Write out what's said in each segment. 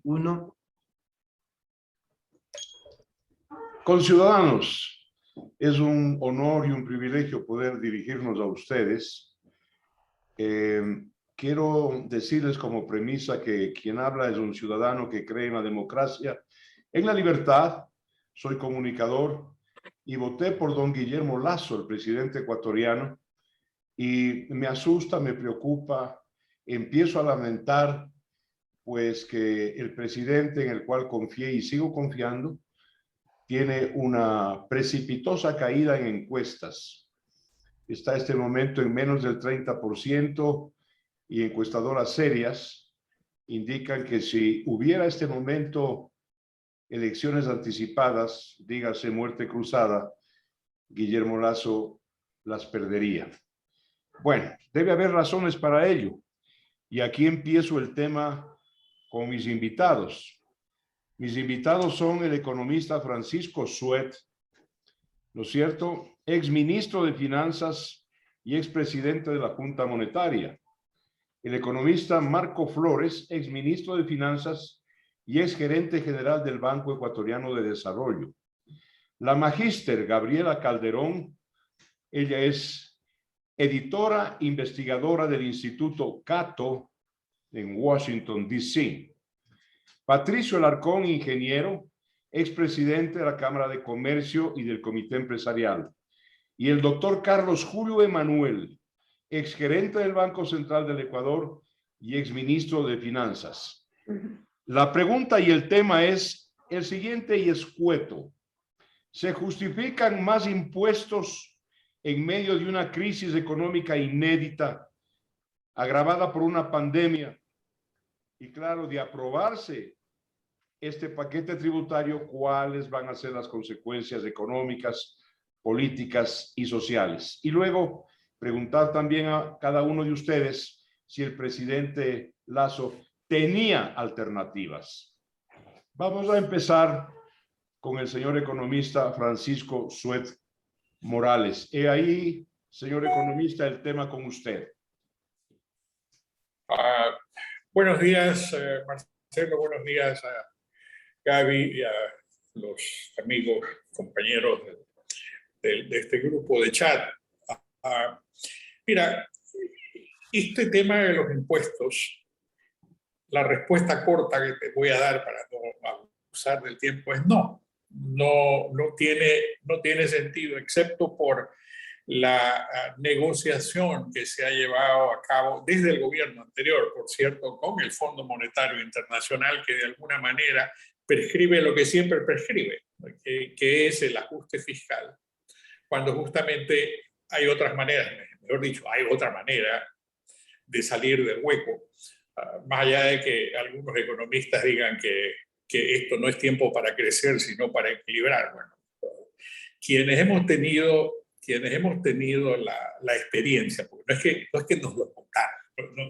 Uno. Conciudadanos, es un honor y un privilegio poder dirigirnos a ustedes. Quiero decirles como premisa que quien habla es un ciudadano que cree en la democracia, en la libertad. Soy comunicador y voté por don Guillermo Lasso, el presidente ecuatoriano, y me asusta, me preocupa, empiezo a lamentar pues que el presidente en el cual confié y sigo confiando tiene una precipitosa caída en encuestas. Está este momento en menos del 30% y encuestadoras serias indican que si hubiera este momento elecciones anticipadas, dígase muerte cruzada, Guillermo Lasso las perdería. Bueno, debe haber razones para ello. Y aquí empiezo el tema con mis invitados. Mis invitados son el economista Francisco Suet, ¿no es cierto? Exministro de Finanzas y expresidente de la Junta Monetaria. El economista Marco Flores, exministro de Finanzas y exgerente general del Banco Ecuatoriano de Desarrollo. La magíster Gabriela Calderón, ella es editora investigadora del Instituto Cato en Washington, D.C. Patricio Alarcón, ingeniero, expresidente de la Cámara de Comercio y del Comité Empresarial. Y el doctor Carlos Julio Emanuel, exgerente del Banco Central del Ecuador y exministro de Finanzas. La pregunta y el tema es el siguiente y escueto. ¿Se justifican más impuestos en medio de una crisis económica inédita, agravada por una pandemia? Y claro, de aprobarse este paquete tributario, ¿cuáles van a ser las consecuencias económicas, políticas y sociales? Y luego preguntar también a cada uno de ustedes si el presidente Lasso tenía alternativas. Vamos a empezar con el señor economista Francisco Suet Morales. He ahí, señor economista, el tema con usted. Buenos días, Marcelo. Buenos días a Gaby y a los amigos, compañeros de este grupo de chat. Mira, este tema de los impuestos, la respuesta corta que te voy a dar para no abusar del tiempo es no. No tiene sentido, excepto por la negociación que se ha llevado a cabo desde el gobierno anterior, por cierto, con el Fondo Monetario Internacional, que de alguna manera prescribe lo que siempre prescribe, que es el ajuste fiscal, cuando justamente hay otras maneras, mejor dicho, hay otra manera de salir del hueco, más allá de que algunos economistas digan que esto no es tiempo para crecer, sino para equilibrar. Bueno, quienes hemos tenido la experiencia, porque no es que nos lo contaron,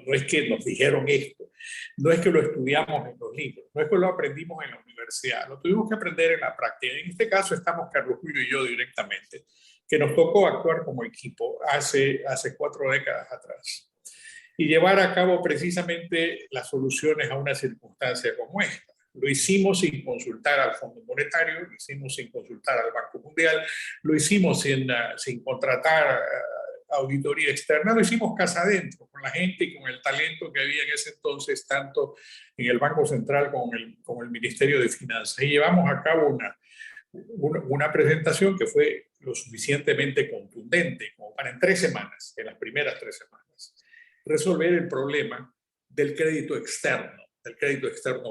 no es que nos dijeron esto, no es que lo estudiamos en los libros, no es que lo aprendimos en la universidad, lo tuvimos que aprender en la práctica. En este caso estamos Carlos Julio y yo directamente, que nos tocó actuar como equipo hace 4 décadas atrás y llevar a cabo precisamente las soluciones a una circunstancia como esta. Lo hicimos sin consultar al Fondo Monetario, lo hicimos sin consultar al Banco Mundial, lo hicimos sin contratar auditoría externa, lo hicimos casa adentro, con la gente y con el talento que había en ese entonces, tanto en el Banco Central como el Ministerio de Finanzas. Y llevamos a cabo una presentación que fue lo suficientemente contundente como para en 3 semanas, en las primeras 3 semanas, resolver el problema del crédito externo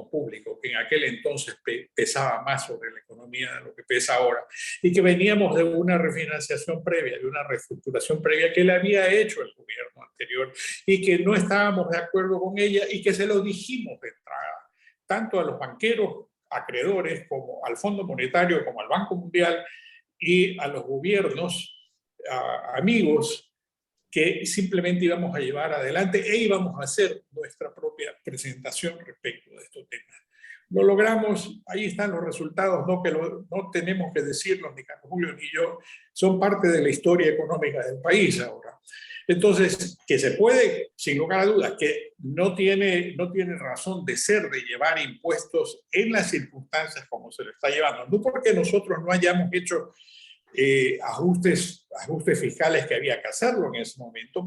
público, que en aquel entonces pesaba más sobre la economía de lo que pesa ahora, y que veníamos de una refinanciación previa, de una reestructuración previa que le había hecho el gobierno anterior y que no estábamos de acuerdo con ella y que se lo dijimos de entrada, tanto a los banqueros acreedores como al Fondo Monetario, como al Banco Mundial y a los gobiernos amigos, que simplemente íbamos a llevar adelante e íbamos a hacer nuestra propia presentación respecto de estos temas. Lo logramos, ahí están los resultados, no tenemos que decirlos, ni Carlos Julio ni yo, son parte de la historia económica del país ahora. Entonces, que se puede, sin lugar a dudas, que no tiene razón de ser de llevar impuestos en las circunstancias como se lo está llevando. No porque nosotros no hayamos hecho ajustes fiscales que había que hacerlo en ese momento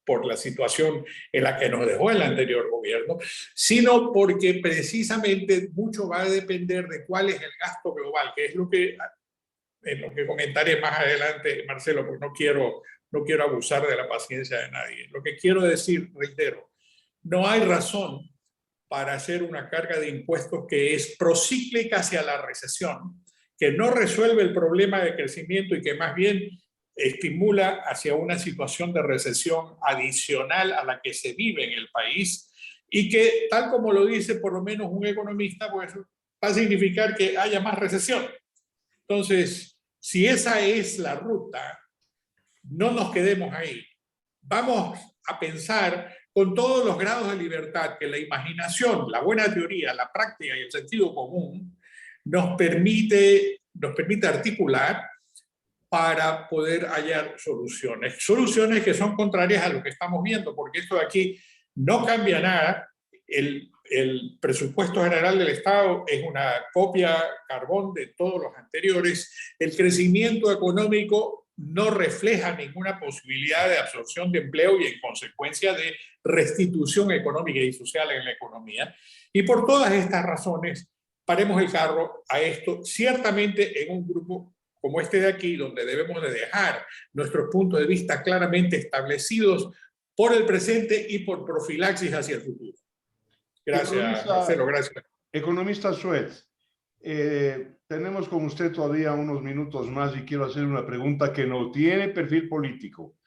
por la situación en la que nos dejó el anterior gobierno, sino porque precisamente mucho va a depender de cuál es el gasto global, que es lo que comentaré más adelante, Marcelo, porque no quiero abusar de la paciencia de nadie. Lo que quiero decir, reitero, no hay razón para hacer una carga de impuestos que es procíclica hacia la recesión, que no resuelve el problema de crecimiento y que más bien estimula hacia una situación de recesión adicional a la que se vive en el país y que, tal como lo dice por lo menos un economista, pues va a significar que haya más recesión. Entonces, si esa es la ruta, no nos quedemos ahí. Vamos a pensar con todos los grados de libertad que la imaginación, la buena teoría, la práctica y el sentido común nos permite articular para poder hallar soluciones que son contrarias a lo que estamos viendo, porque esto de aquí no cambia nada. El presupuesto general del Estado es una copia carbón de todos los anteriores. El crecimiento económico no refleja ninguna posibilidad de absorción de empleo y en consecuencia de restitución económica y social en la economía. Y por todas estas razones, paremos el carro a esto, ciertamente en un grupo como este de aquí, donde debemos de dejar nuestros puntos de vista claramente establecidos por el presente y por profilaxis hacia el futuro. Gracias, Marcelo, gracias. Economista Suez, tenemos con usted todavía unos minutos más y quiero hacer una pregunta que no tiene perfil político.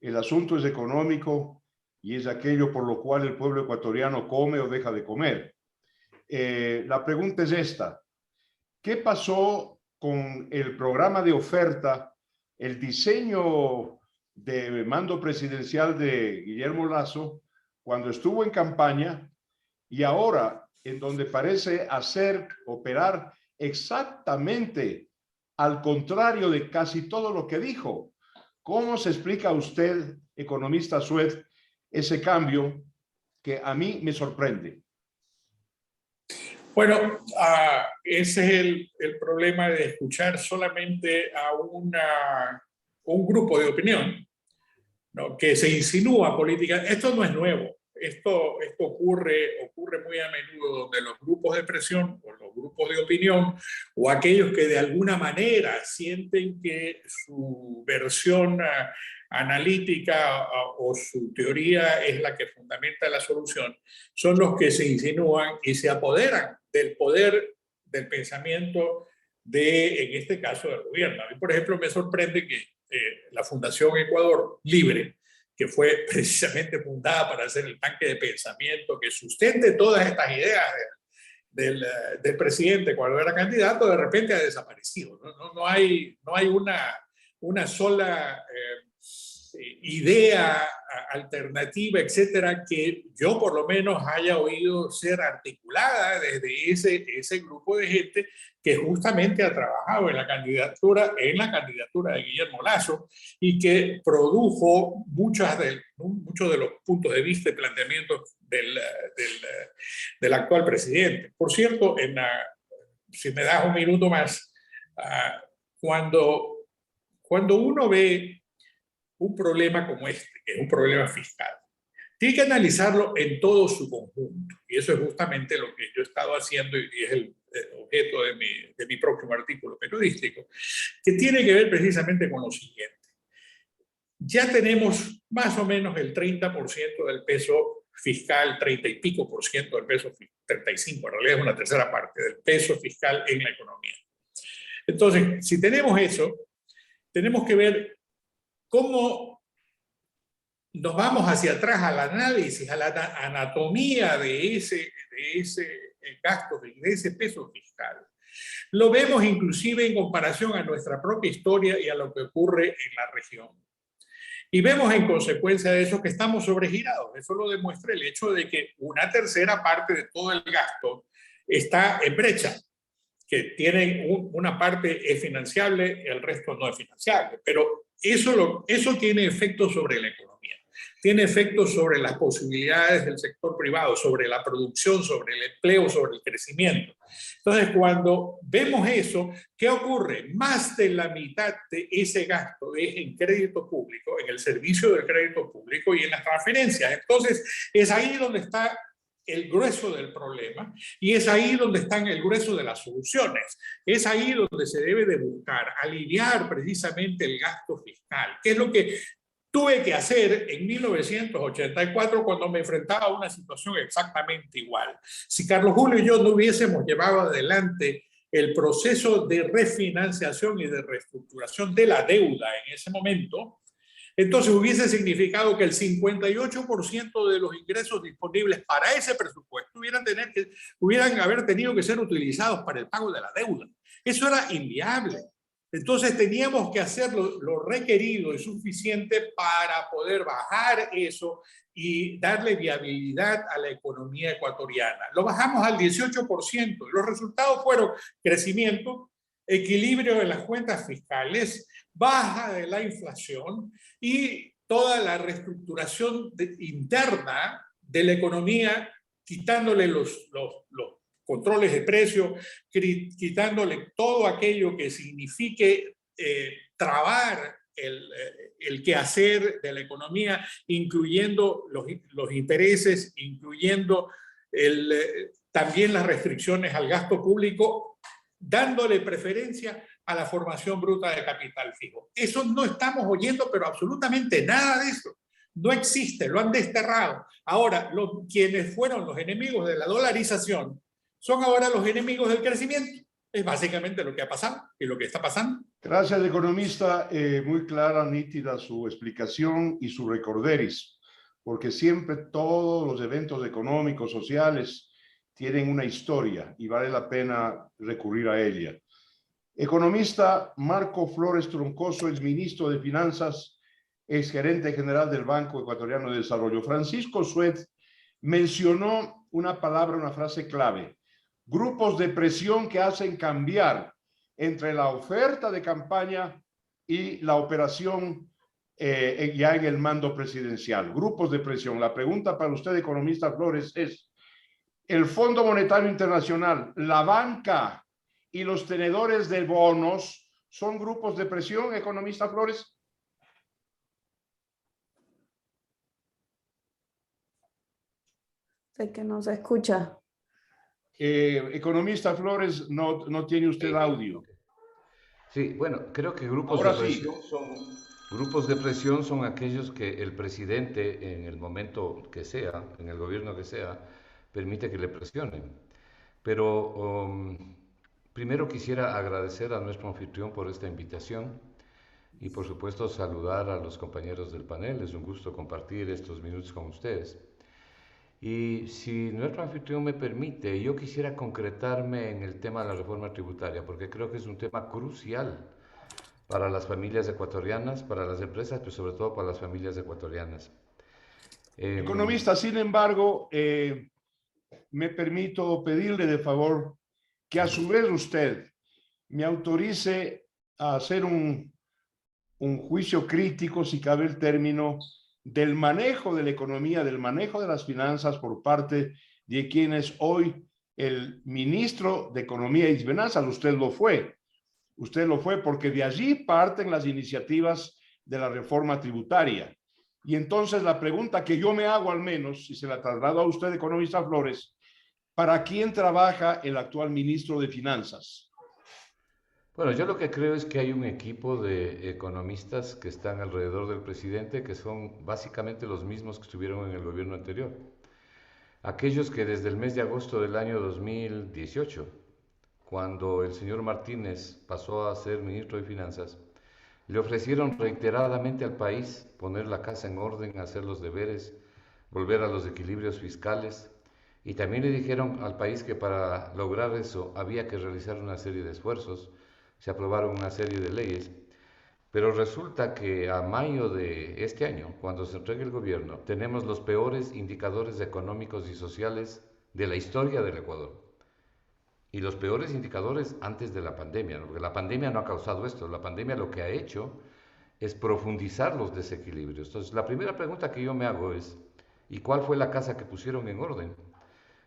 El asunto es económico y es aquello por lo cual el pueblo ecuatoriano come o deja de comer. La pregunta es esta: ¿qué pasó con el programa de oferta, el diseño de mando presidencial de Guillermo Lasso cuando estuvo en campaña y ahora en donde parece operar exactamente al contrario de casi todo lo que dijo? ¿Cómo se explica usted, economista Suez, ese cambio que a mí me sorprende? Bueno, ese es el problema de escuchar solamente a un grupo de opinión, ¿no?, que se insinúa política. Esto no es nuevo. Esto ocurre muy a menudo, donde los grupos de presión o los grupos de opinión o aquellos que de alguna manera sienten que su versión analítica o su teoría es la que fundamenta la solución, son los que se insinúan y se apoderan del poder del pensamiento en este caso, del gobierno. A mí, por ejemplo, me sorprende que la Fundación Ecuador Libre, que fue precisamente fundada para hacer el tanque de pensamiento que sustente todas estas ideas del presidente cuando era candidato, de repente ha desaparecido. No hay una sola idea alternativa, etcétera, que yo por lo menos haya oído ser articulada desde ese grupo de gente que justamente ha trabajado en la candidatura de Guillermo Lasso y que produjo muchos de los puntos de vista y planteamientos del actual presidente. Por cierto, si me das un minuto más, cuando uno ve un problema como este, que es un problema fiscal, tiene que analizarlo en todo su conjunto. Y eso es justamente lo que yo he estado haciendo y es el objeto de mi próximo artículo periodístico, que tiene que ver precisamente con lo siguiente. Ya tenemos más o menos el 30% del peso fiscal, 30 y pico por ciento del peso, 35, en realidad es una tercera parte del peso fiscal en la economía. Entonces, si tenemos eso, tenemos que ver cómo nos vamos hacia atrás al análisis, a la anatomía de ese gasto, de ese peso fiscal. Lo vemos inclusive en comparación a nuestra propia historia y a lo que ocurre en la región. Y vemos en consecuencia de eso que estamos sobregirados. Eso lo demuestra el hecho de que una tercera parte de todo el gasto está en brecha, que tiene una parte es financiable, el resto no es financiable. Pero eso tiene efectos sobre la economía, tiene efectos sobre las posibilidades del sector privado, sobre la producción, sobre el empleo, sobre el crecimiento. Entonces, cuando vemos eso, ¿qué ocurre? Más de la mitad de ese gasto es en crédito público, en el servicio del crédito público y en las transferencias. Entonces, es ahí donde está el grueso del problema y es ahí donde están el grueso de las soluciones. Es ahí donde se debe de buscar aliviar precisamente el gasto fiscal, que es lo que tuve que hacer en 1984 cuando me enfrentaba a una situación exactamente igual. Si Carlos Julio y yo no hubiésemos llevado adelante el proceso de refinanciación y de reestructuración de la deuda en ese momento, entonces hubiese significado que el 58% de los ingresos disponibles para ese presupuesto hubieran haber tenido que ser utilizados para el pago de la deuda. Eso era inviable. Entonces teníamos que hacer lo requerido y suficiente para poder bajar eso y darle viabilidad a la economía ecuatoriana. Lo bajamos al 18%. Los resultados fueron crecimiento, equilibrio de las cuentas fiscales, baja de la inflación y toda la reestructuración interna de la economía, quitándole los controles de precio, quitándole todo aquello que signifique trabar el quehacer de la economía, incluyendo los intereses, incluyendo también las restricciones al gasto público, dándole preferencia a la formación bruta de capital fijo. Eso no estamos oyendo, pero absolutamente nada de eso. No existe, lo han desterrado. Ahora, quienes fueron los enemigos de la dolarización son ahora los enemigos del crecimiento. Es básicamente lo que ha pasado y lo que está pasando. Gracias, economista. Muy clara, nítida su explicación y su recorderis, porque siempre todos los eventos económicos, sociales, tienen una historia y vale la pena recurrir a ella. Economista Marco Flores Troncoso, exministro de Finanzas, exgerente general del Banco Ecuatoriano de Desarrollo. Francisco Sued mencionó una palabra, una frase clave: grupos de presión que hacen cambiar entre la oferta de campaña y la operación ya en el mando presidencial. Grupos de presión. La pregunta para usted, economista Flores, es: ¿el Fondo Monetario Internacional, la banca y los tenedores de bonos son grupos de presión, economista Flores? Sé que no se escucha. Economista Flores, no tiene usted audio. Sí, bueno, creo que Ahora sí. grupos de presión son aquellos que el presidente, en el momento que sea, en el gobierno que sea, permite que le presionen. Pero primero quisiera agradecer a nuestro anfitrión por esta invitación y por supuesto saludar a los compañeros del panel. Es un gusto compartir estos minutos con ustedes. Y si nuestro anfitrión me permite, yo quisiera concretarme en el tema de la reforma tributaria, porque creo que es un tema crucial para las familias ecuatorianas, para las empresas, pero sobre todo para las familias ecuatorianas. Economista, sin embargo, me permito pedirle de favor que a su vez usted me autorice a hacer un juicio crítico, si cabe el término, del manejo de la economía, del manejo de las finanzas por parte de quien es hoy el ministro de Economía y Finanzas. Usted lo fue. Usted lo fue porque de allí parten las iniciativas de la reforma tributaria. Y entonces la pregunta que yo me hago, al menos, si se la traslado a usted, economista Flores, ¿para quién trabaja el actual ministro de Finanzas? Bueno, yo lo que creo es que hay un equipo de economistas que están alrededor del presidente, que son básicamente los mismos que estuvieron en el gobierno anterior. Aquellos que desde el mes de agosto del año 2018, cuando el señor Martínez pasó a ser ministro de Finanzas, le ofrecieron reiteradamente al país poner la casa en orden, hacer los deberes, volver a los equilibrios fiscales, y también le dijeron al país que para lograr eso había que realizar una serie de esfuerzos. Se aprobaron una serie de leyes, pero resulta que a mayo de este año, cuando se entregue el gobierno, tenemos los peores indicadores económicos y sociales de la historia del Ecuador. Y los peores indicadores antes de la pandemia, ¿no? Porque la pandemia no ha causado esto. La pandemia lo que ha hecho es profundizar los desequilibrios. Entonces, la primera pregunta que yo me hago es, ¿y cuál fue la casa que pusieron en orden?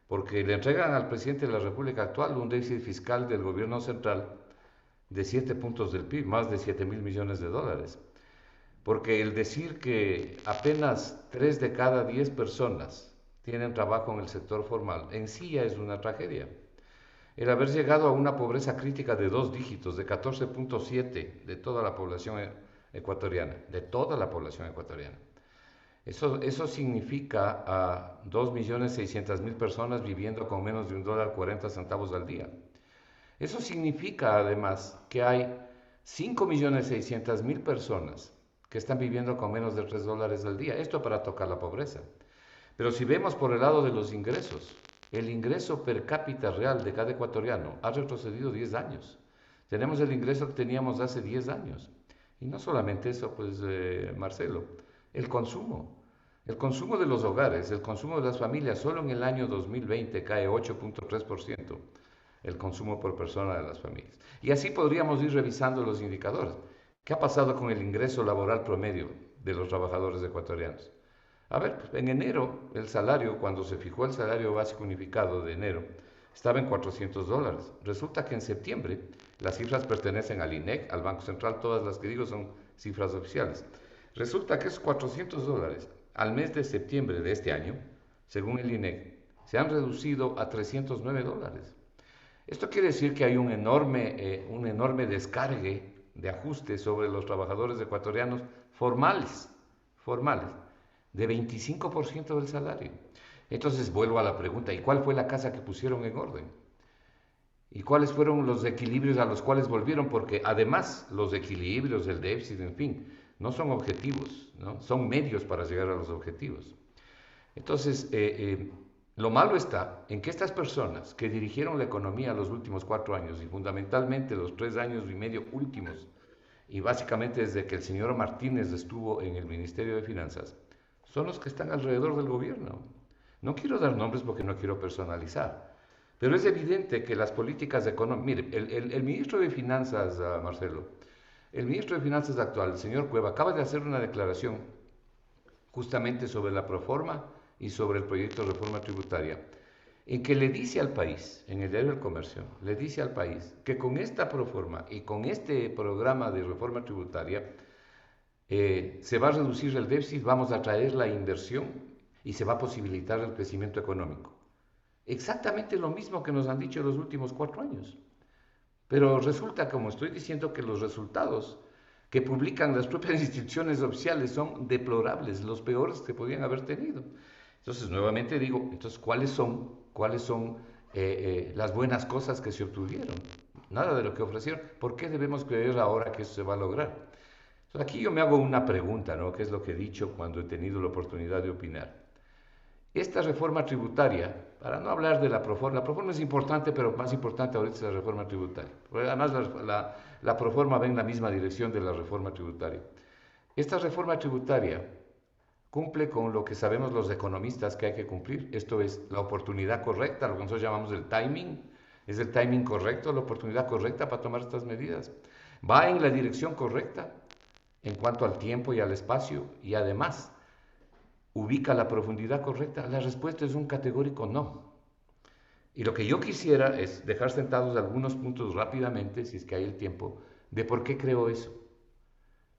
Porque le entregan al presidente de la República actual un déficit fiscal del gobierno central de 7 puntos del PIB, más de 7.000 millones de dólares. Porque el decir que apenas 3 de cada 10 personas tienen trabajo en el sector formal en sí ya es una tragedia. El haber llegado a una pobreza crítica de 2 dígitos, de 14.7 de toda la población ecuatoriana, de toda la población ecuatoriana. Eso significa a 2.600.000 personas viviendo con menos de $1.40 al día. Eso significa además que hay 5.600.000 personas que están viviendo con menos de $3 al día. Esto para tocar la pobreza. Pero si vemos por el lado de los ingresos, el ingreso per cápita real de cada ecuatoriano ha retrocedido 10 años. Tenemos el ingreso que teníamos hace 10 años. Y no solamente eso, pues, Marcelo, el consumo. El consumo de los hogares, el consumo de las familias, solo en el año 2020 cae 8.3% el consumo por persona de las familias. Y así podríamos ir revisando los indicadores. ¿Qué ha pasado con el ingreso laboral promedio de los trabajadores ecuatorianos? A ver, pues, en enero el salario, cuando se fijó el salario básico unificado de enero, estaba en $400. Resulta que en septiembre, las cifras pertenecen al INEC, al Banco Central, todas las que digo son cifras oficiales. Resulta que esos $400 al mes de septiembre de este año, según el INEC, se han reducido a $309. Esto quiere decir que hay un enorme descargue de ajustes sobre los trabajadores ecuatorianos formales, de 25% del salario. Entonces vuelvo a la pregunta, ¿y cuál fue la casa que pusieron en orden? ¿Y cuáles fueron los equilibrios a los cuales volvieron? Porque además los equilibrios, el déficit, en fin, no son objetivos, ¿no? Son medios para llegar a los objetivos. Entonces, lo malo está en que estas personas que dirigieron la economía los últimos 4 años y fundamentalmente los 3 años y medio últimos, y básicamente desde que el señor Martínez estuvo en el Ministerio de Finanzas, son los que están alrededor del gobierno. No quiero dar nombres porque no quiero personalizar, pero es evidente que las políticas económicas... Mire, el ministro de Finanzas, Marcelo, el ministro de Finanzas actual, el señor Cueva, acaba de hacer una declaración justamente sobre la proforma y sobre el proyecto de reforma tributaria, en que le dice al país, en el diario del Comercio, le dice al país que con esta proforma y con este programa de reforma tributaria se va a reducir el déficit, vamos a traer la inversión y se va a posibilitar el crecimiento económico. Exactamente lo mismo que nos han dicho en los últimos 4 años. Pero resulta, como estoy diciendo, que los resultados que publican las propias instituciones oficiales son deplorables, los peores que podían haber tenido. Entonces, nuevamente digo, entonces, ¿cuáles son las buenas cosas que se obtuvieron? Nada de lo que ofrecieron. ¿Por qué debemos creer ahora que eso se va a lograr? Entonces, aquí yo me hago una pregunta, ¿no? Que es lo que he dicho cuando he tenido la oportunidad de opinar. Esta reforma tributaria, para no hablar de la proforma es importante, pero más importante ahorita es la reforma tributaria. Porque además la proforma va en la misma dirección de la reforma tributaria. Esta reforma tributaria cumple con lo que sabemos los economistas que hay que cumplir. Esto es la oportunidad correcta, lo que nosotros llamamos el timing. ¿Es el timing correcto, la oportunidad correcta para tomar estas medidas? ¿Va en la dirección correcta en cuanto al tiempo y al espacio? Y además, ¿ubica la profundidad correcta? La respuesta es un categórico no. Y lo que yo quisiera es dejar sentados algunos puntos rápidamente, si es que hay el tiempo, de por qué creo eso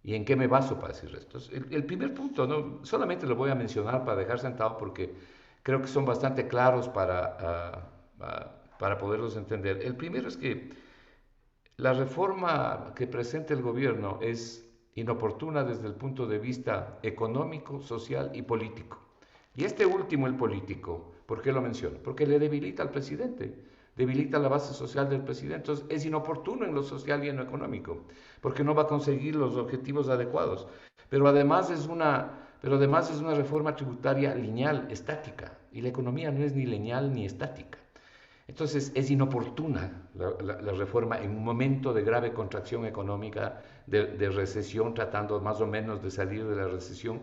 y en qué me baso para decir esto. El primer punto, ¿no? Solamente lo voy a mencionar para dejar sentado porque creo que son bastante claros para poderlos entender. El primero es que la reforma que presenta el gobierno es inoportuna desde el punto de vista económico, social y político. Y este último, el político, ¿por qué lo menciono? Porque le debilita al presidente, debilita la base social del presidente. Entonces es inoportuno en lo social y en lo económico, porque no va a conseguir los objetivos adecuados. Pero además es una reforma tributaria lineal, estática, y la economía no es ni lineal ni estática. Entonces es inoportuna la reforma en un momento de grave contracción económica, de recesión, tratando más o menos de salir de la recesión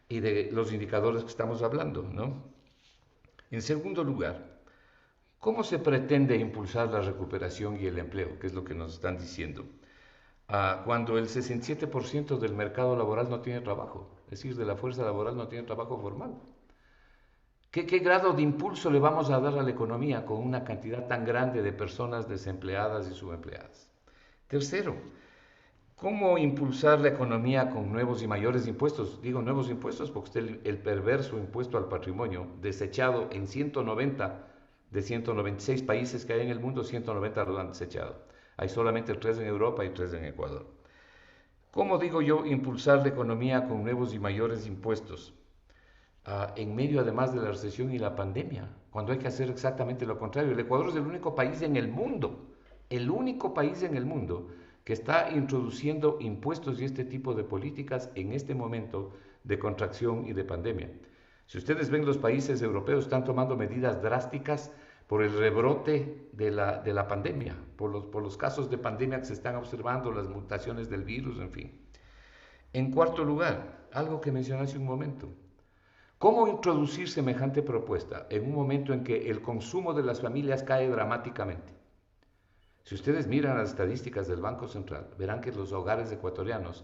y de los indicadores que estamos hablando, ¿no? En segundo lugar, ¿cómo se pretende impulsar la recuperación y el empleo? Que es lo que nos están diciendo. cuando el 67% del mercado laboral no tiene trabajo, es decir, de la fuerza laboral no tiene trabajo formal. ¿Qué grado de impulso le vamos a dar a la economía con una cantidad tan grande de personas desempleadas y subempleadas? Tercero, ¿cómo impulsar la economía con nuevos y mayores impuestos? Digo nuevos impuestos porque usted el perverso impuesto al patrimonio, desechado en 190 de 196 países que hay en el mundo, 190 lo han desechado. Hay solamente 3 en Europa y 3 en Ecuador. ¿Cómo digo yo impulsar la economía con nuevos y mayores impuestos? En medio además de la recesión y la pandemia, cuando hay que hacer exactamente lo contrario. El Ecuador es el único país en el mundo que está introduciendo impuestos y este tipo de políticas en este momento de contracción y de pandemia. Si ustedes ven, los países europeos están tomando medidas drásticas por el rebrote de la pandemia, por los casos de pandemia que se están observando, las mutaciones del virus, en fin. En cuarto lugar, algo que mencioné hace un momento, ¿cómo introducir semejante propuesta en un momento en que el consumo de las familias cae dramáticamente? Si ustedes miran las estadísticas del Banco Central, verán que los hogares ecuatorianos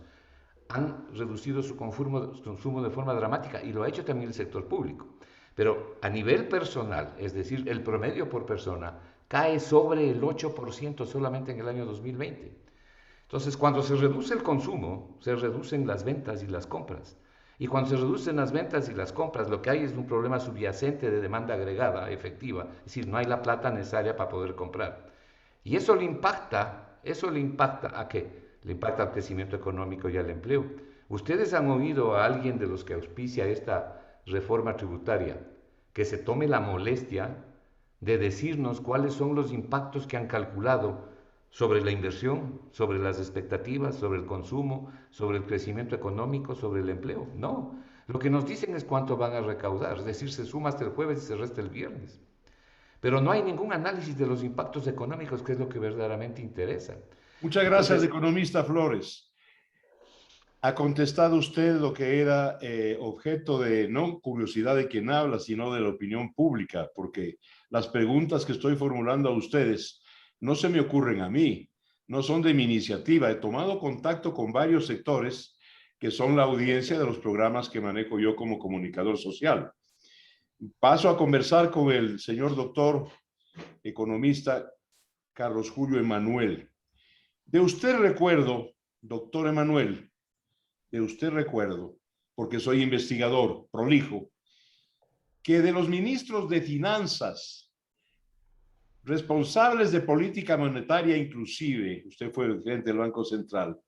han reducido su consumo de forma dramática, y lo ha hecho también el sector público. Pero a nivel personal, es decir, el promedio por persona, cae sobre el 8% solamente en el año 2020. Entonces, cuando se reduce el consumo, se reducen las ventas y las compras. Y cuando se reducen las ventas y las compras, lo que hay es un problema subyacente de demanda agregada efectiva, es decir, no hay la plata necesaria para poder comprar. Y eso le impacta ¿a qué? Le impacta al crecimiento económico y al empleo. ¿Ustedes han oído a alguien de los que auspicia esta reforma tributaria que se tome la molestia de decirnos cuáles son los impactos que han calculado sobre la inversión, sobre las expectativas, sobre el consumo, sobre el crecimiento económico, sobre el empleo? No. Lo que nos dicen es cuánto van a recaudar, es decir, se suma hasta el jueves y se resta el viernes. Pero no hay ningún análisis de los impactos económicos, que es lo que verdaderamente interesa. Muchas gracias, economista Flores. Ha contestado usted lo que era objeto de no curiosidad de quien habla, sino de la opinión pública, porque las preguntas que estoy formulando a ustedes no se me ocurren a mí, no son de mi iniciativa. He tomado contacto con varios sectores que son la audiencia de los programas que manejo yo como comunicador social. Paso a conversar con el señor doctor economista Carlos Julio Emanuel. De usted recuerdo, doctor Emanuel, de usted recuerdo, porque soy investigador prolijo, que de los ministros de finanzas, responsables de política monetaria inclusive, usted fue el gerente del Banco Central,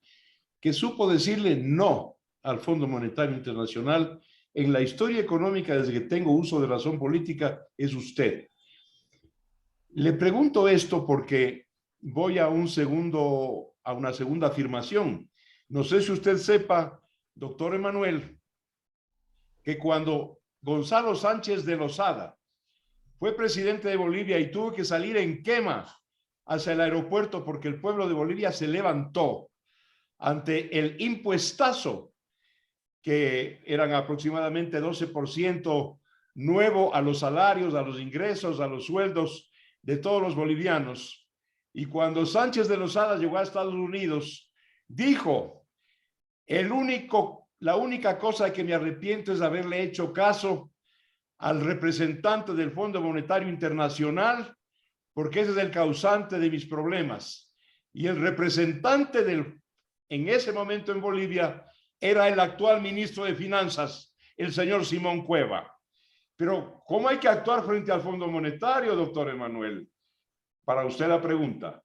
que supo decirle no al Fondo Monetario Internacional en la historia económica desde que tengo uso de razón política, es usted. Le pregunto esto porque voy a una segunda afirmación. No sé si usted sepa, doctor Emanuel, que cuando Gonzalo Sánchez de Lozada fue presidente de Bolivia y tuvo que salir en quema hacia el aeropuerto porque el pueblo de Bolivia se levantó ante el impuestazo, que eran aproximadamente 12% nuevo a los salarios, a los ingresos, a los sueldos de todos los bolivianos. Y cuando Sánchez de Lozada llegó a Estados Unidos, dijo: la única cosa que me arrepiento es haberle hecho caso al representante del Fondo Monetario Internacional, porque ese es el causante de mis problemas. Y el representante en ese momento en Bolivia era el actual ministro de Finanzas, el señor Simón Cueva. Pero, ¿cómo hay que actuar frente al Fondo Monetario, doctor Emanuel? Para usted la pregunta.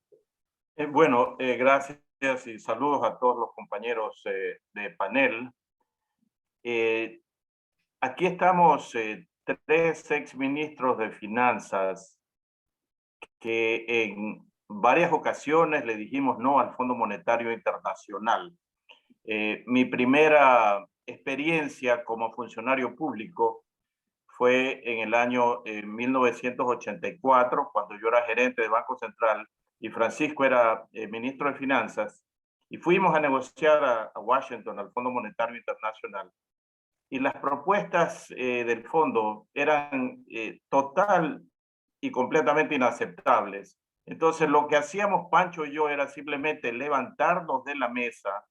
Gracias y saludos a todos los compañeros de panel. Aquí estamos 3 exministros de Finanzas que en varias ocasiones le dijimos no al Fondo Monetario Internacional. Mi primera experiencia como funcionario público fue en el año 1984, cuando yo era gerente del Banco Central y Francisco era ministro de Finanzas, y fuimos a negociar a Washington, al Fondo Monetario Internacional. Y las propuestas del fondo eran total y completamente inaceptables. Entonces, lo que hacíamos Pancho y yo era simplemente levantarnos de la mesa,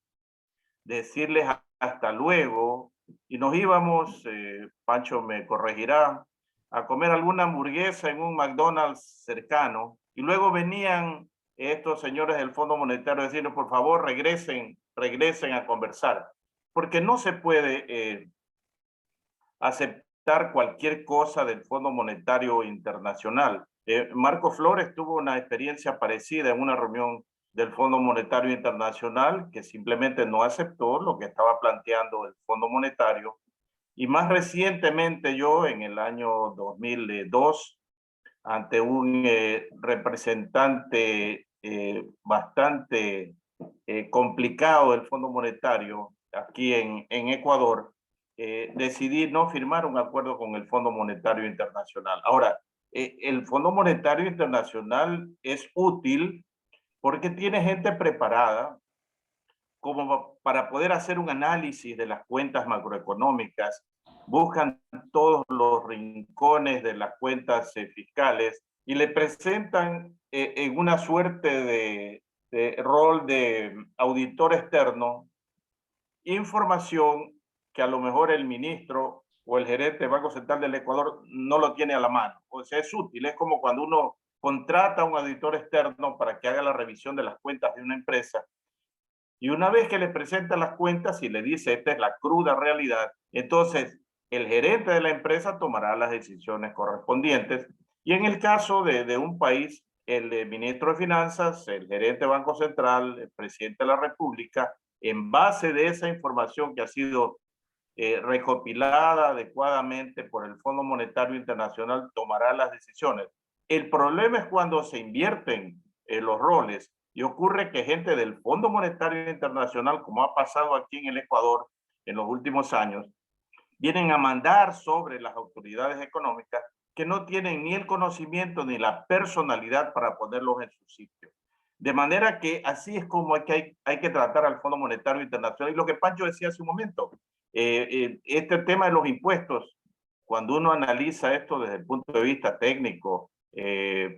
decirles hasta luego, y nos íbamos, Pancho me corregirá, a comer alguna hamburguesa en un McDonald's cercano, y luego venían estos señores del Fondo Monetario a decirnos, por favor, regresen a conversar, porque no se puede aceptar cualquier cosa del Fondo Monetario Internacional. Marco Flores tuvo una experiencia parecida en una reunión del Fondo Monetario Internacional que simplemente no aceptó lo que estaba planteando el Fondo Monetario. Y más recientemente yo, en el año 2002, ante un representante bastante complicado del Fondo Monetario aquí en Ecuador, decidí no firmar un acuerdo con el Fondo Monetario Internacional. Ahora, el Fondo Monetario Internacional es útil porque tiene gente preparada como para poder hacer un análisis de las cuentas macroeconómicas, buscan todos los rincones de las cuentas fiscales y le presentan en una suerte de rol de auditor externo información que a lo mejor el ministro o el gerente del Banco Central del Ecuador no lo tiene a la mano. O sea, es útil, es como cuando uno contrata a un auditor externo para que haga la revisión de las cuentas de una empresa. Y una vez que le presenta las cuentas y le dice esta es la cruda realidad, entonces el gerente de la empresa tomará las decisiones correspondientes. Y en el caso de un país, el ministro de Finanzas, el gerente de Banco Central, el presidente de la República, en base de esa información que ha sido recopilada adecuadamente por el Fondo Monetario Internacional, tomará las decisiones. El problema es cuando se invierten los roles y ocurre que gente del Fondo Monetario Internacional, como ha pasado aquí en el Ecuador en los últimos años, vienen a mandar sobre las autoridades económicas que no tienen ni el conocimiento ni la personalidad para ponerlos en su sitio. De manera que así es como hay que tratar al Fondo Monetario Internacional. Y lo que Pancho decía hace un momento, este tema de los impuestos, cuando uno analiza esto desde el punto de vista técnico,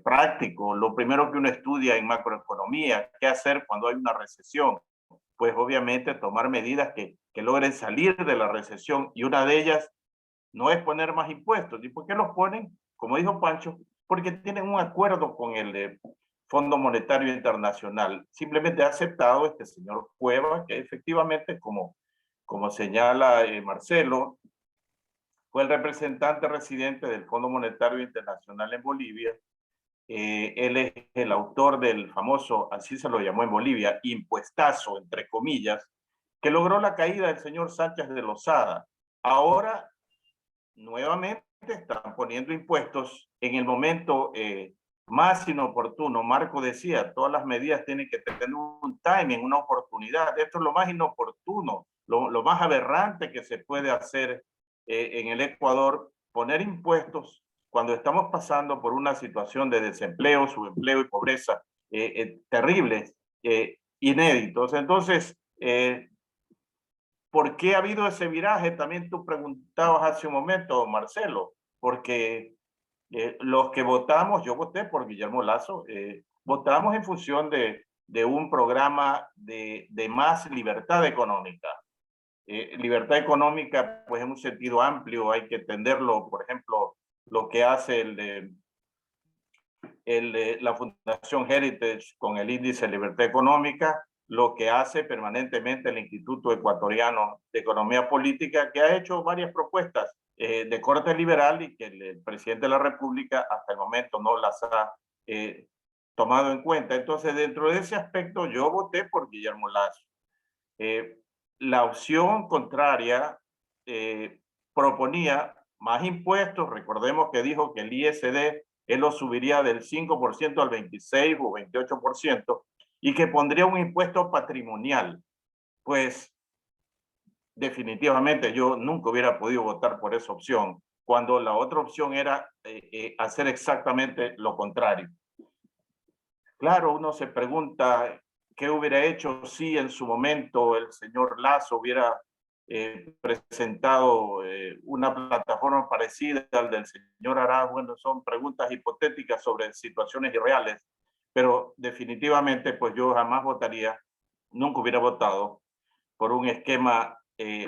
práctico, lo primero que uno estudia en macroeconomía, qué hacer cuando hay una recesión, pues obviamente tomar medidas que logren salir de la recesión, y una de ellas no es poner más impuestos. ¿Y por qué los ponen? Como dijo Pancho, porque tienen un acuerdo con el Fondo Monetario Internacional. Simplemente ha aceptado este señor Cueva, que efectivamente, como señala Marcelo, fue el representante residente del Fondo Monetario Internacional en Bolivia. Él es el autor del famoso, así se lo llamó en Bolivia, impuestazo, entre comillas, que logró la caída del señor Sánchez de Lozada. Ahora, nuevamente, están poniendo impuestos en el momento más inoportuno. Marco decía, todas las medidas tienen que tener un timing, una oportunidad. Esto es lo más inoportuno, lo más aberrante que se puede hacer en el Ecuador, poner impuestos cuando estamos pasando por una situación de desempleo, subempleo y pobreza terribles, inéditos. Entonces, ¿por qué ha habido ese viraje? También tú preguntabas hace un momento, Marcelo, porque los que votamos, yo voté por Guillermo Lasso, votamos en función de un programa de más libertad económica. Libertad económica, pues en un sentido amplio, hay que entenderlo, por ejemplo, lo que hace la Fundación Heritage con el índice de libertad económica, lo que hace permanentemente el Instituto Ecuatoriano de Economía Política, que ha hecho varias propuestas de corte liberal y que el presidente de la República hasta el momento no las ha tomado en cuenta. Entonces, dentro de ese aspecto, yo voté por Guillermo Lasso. La opción contraria proponía más impuestos. Recordemos que dijo que el ISD él lo subiría del 5% al 26 o 28% y que pondría un impuesto patrimonial. Pues definitivamente yo nunca hubiera podido votar por esa opción, cuando la otra opción era hacer exactamente lo contrario. Claro, uno se pregunta qué hubiera hecho si en su momento el señor Lasso hubiera presentado una plataforma parecida al del señor Arás. Bueno, son preguntas hipotéticas sobre situaciones irreales, pero definitivamente pues yo jamás votaría, nunca hubiera votado por un esquema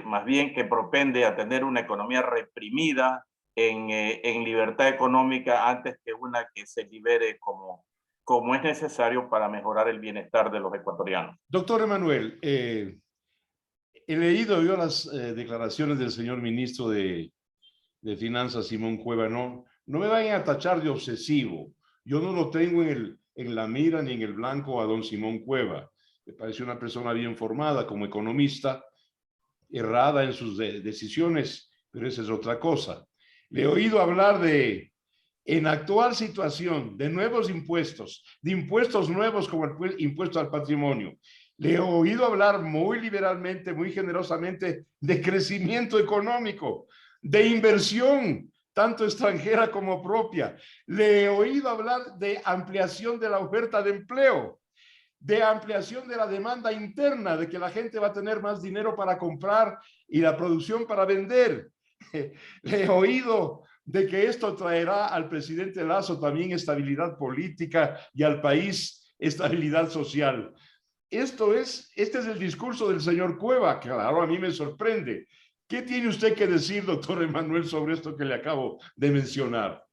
más bien que propende a tener una economía reprimida en libertad económica antes que una que se libere como es necesario para mejorar el bienestar de los ecuatorianos. Doctor Emanuel, he leído yo las declaraciones del señor ministro de Finanzas, Simón Cueva. No me vayan a tachar de obsesivo. Yo no lo tengo en la mira ni en el blanco a don Simón Cueva. Me parece una persona bien formada como economista, errada en sus decisiones, pero esa es otra cosa. Le he oído hablar en actual situación, de nuevos impuestos, de impuestos nuevos como el impuesto al patrimonio. Le he oído hablar muy liberalmente, muy generosamente de crecimiento económico, de inversión, tanto extranjera como propia. Le he oído hablar de ampliación de la oferta de empleo, de ampliación de la demanda interna, de que la gente va a tener más dinero para comprar y la producción para vender. Le he oído de que esto traerá al presidente Lasso también estabilidad política y al país estabilidad social. Este es el discurso del señor Cueva, que claro, a mí me sorprende. ¿Qué tiene usted que decir, doctor Emanuel, sobre esto que le acabo de mencionar?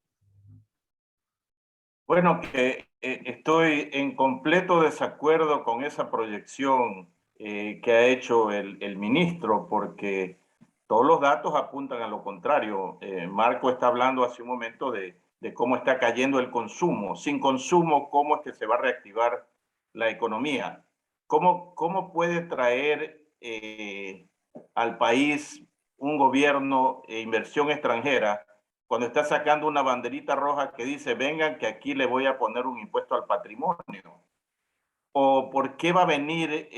Bueno, que estoy en completo desacuerdo con esa proyección que ha hecho el ministro, porque todos los datos apuntan a lo contrario. Marco está hablando hace un momento de cómo está cayendo el consumo. Sin consumo, ¿cómo es que se va a reactivar la economía? ¿Cómo puede traer al país un gobierno e inversión extranjera cuando está sacando una banderita roja que dice, vengan que aquí le voy a poner un impuesto al patrimonio? ¿O por qué va a venir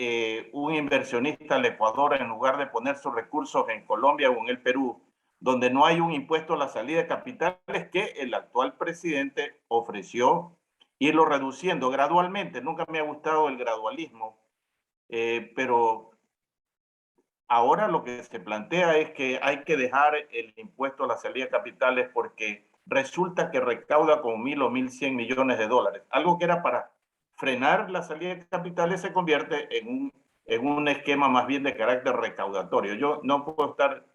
un inversionista al Ecuador en lugar de poner sus recursos en Colombia o en el Perú, donde no hay un impuesto a la salida de capitales que el actual presidente ofreció irlo reduciendo gradualmente? Nunca me ha gustado el gradualismo, pero ahora lo que se plantea es que hay que dejar el impuesto a la salida de capitales porque resulta que recauda con 1.000 o 1.100 millones de dólares. Algo que era para frenar la salida de capitales se convierte en un esquema más bien de carácter recaudatorio. Yo no puedo estar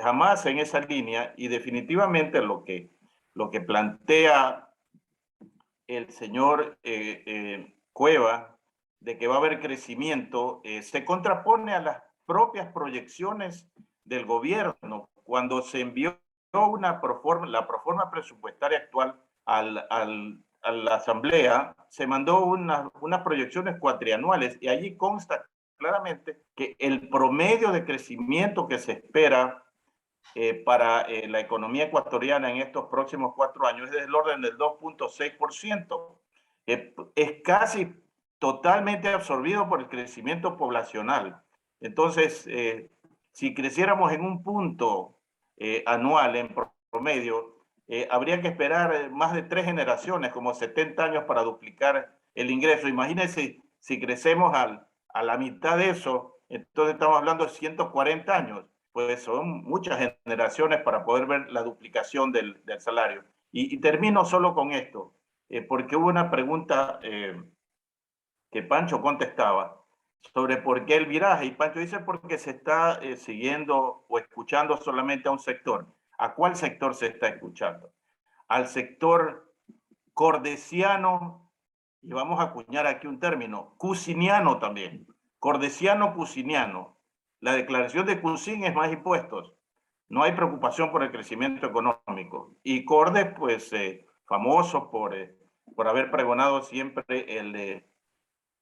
jamás en esa línea, y definitivamente lo que plantea el señor Cueva de que va a haber crecimiento se contrapone a las propias proyecciones del gobierno. Cuando se envió la proforma presupuestaria actual a la Asamblea, se mandó unas proyecciones cuatrianuales y allí consta claramente que el promedio de crecimiento que se espera para la economía ecuatoriana en estos próximos 4 años es del orden del 2.6%. Es casi totalmente absorbido por el crecimiento poblacional. Entonces, si creciéramos en un punto anual en promedio, habría que esperar más de 3 generaciones, como 70 años para duplicar el ingreso. Imagínense si crecemos a la mitad de eso, entonces estamos hablando de 140 años. Pues son muchas generaciones para poder ver la duplicación del salario. Y termino solo con esto, porque hubo una pregunta que Pancho contestaba sobre por qué el viraje, y Pancho dice porque se está siguiendo o escuchando solamente a un sector. ¿A cuál sector se está escuchando? Al sector cordesiano, y vamos a acuñar aquí un término, cusiniano también, cordesiano-cusiniano. La declaración de Cusin es más impuestos. No hay preocupación por el crecimiento económico. Y Cordes, pues, famoso por haber pregonado siempre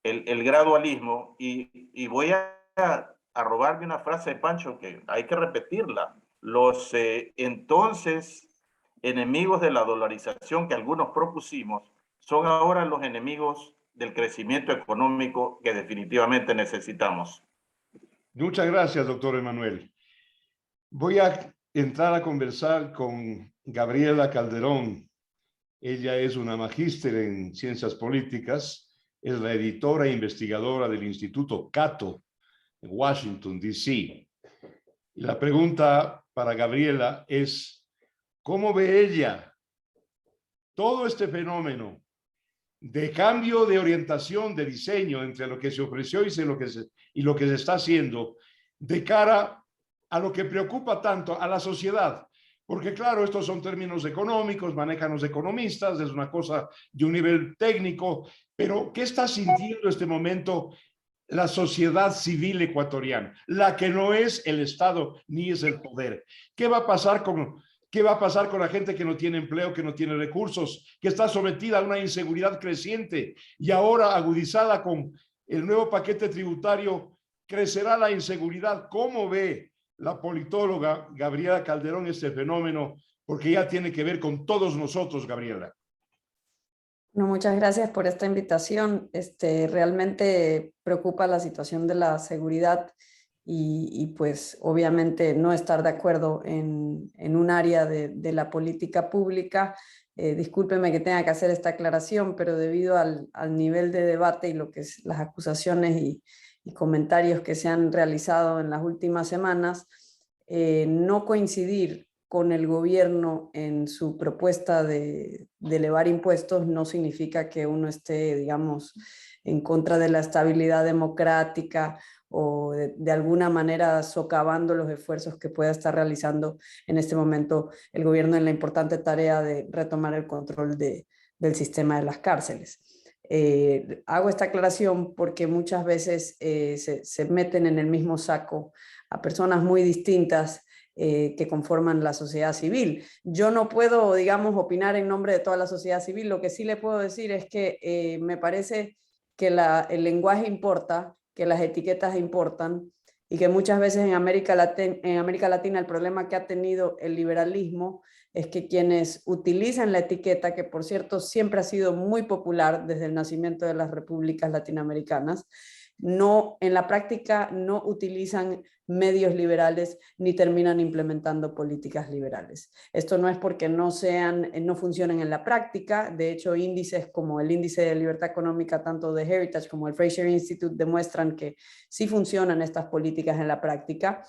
el gradualismo. Y voy a robarme una frase de Pancho que hay que repetirla. Los entonces enemigos de la dolarización que algunos propusimos son ahora los enemigos del crecimiento económico que definitivamente necesitamos. Muchas gracias, doctor Emanuel. Voy a entrar a conversar con Gabriela Calderón. Ella es una magíster en ciencias políticas, es la editora e investigadora del Instituto Cato en Washington, D.C. Y la pregunta para Gabriela es, ¿cómo ve ella todo este fenómeno de cambio de orientación, de diseño entre lo que se ofreció y lo que se está haciendo de cara a lo que preocupa tanto a la sociedad. Porque claro, estos son términos económicos, manejan los economistas, es una cosa de un nivel técnico, pero ¿qué está sintiendo este momento la sociedad civil ecuatoriana? La que no es el Estado ni es el poder. ¿Qué va a pasar con la gente que no tiene empleo, que no tiene recursos, que está sometida a una inseguridad creciente y ahora agudizada con el nuevo paquete tributario? Crecerá la inseguridad. ¿Cómo ve la politóloga Gabriela Calderón este fenómeno? Porque ya tiene que ver con todos nosotros, Gabriela. No, muchas gracias por esta invitación. Realmente preocupa la situación de la seguridad y pues obviamente no estar de acuerdo en un área de la política pública. Discúlpeme que tenga que hacer esta aclaración, pero debido al nivel de debate y lo que es las acusaciones y comentarios que se han realizado en las últimas semanas, no coincidir con el gobierno en su propuesta de elevar impuestos no significa que uno esté, digamos, en contra de la estabilidad democrática o de alguna manera socavando los esfuerzos que pueda estar realizando en este momento el gobierno en la importante tarea de retomar el control del sistema de las cárceles. Hago esta aclaración porque muchas veces se meten en el mismo saco a personas muy distintas que conforman la sociedad civil. Yo no puedo, digamos, opinar en nombre de toda la sociedad civil. Lo que sí le puedo decir es que me parece que el lenguaje importa, que las etiquetas importan y que muchas veces en América Latina el problema que ha tenido el liberalismo es que quienes utilizan la etiqueta, que por cierto siempre ha sido muy popular desde el nacimiento de las repúblicas latinoamericanas, en la práctica no utilizan medios liberales ni terminan implementando políticas liberales. Esto no es porque no funcionen en la práctica. De hecho, índices como el índice de libertad económica tanto de Heritage como el Fraser Institute demuestran que sí funcionan estas políticas en la práctica,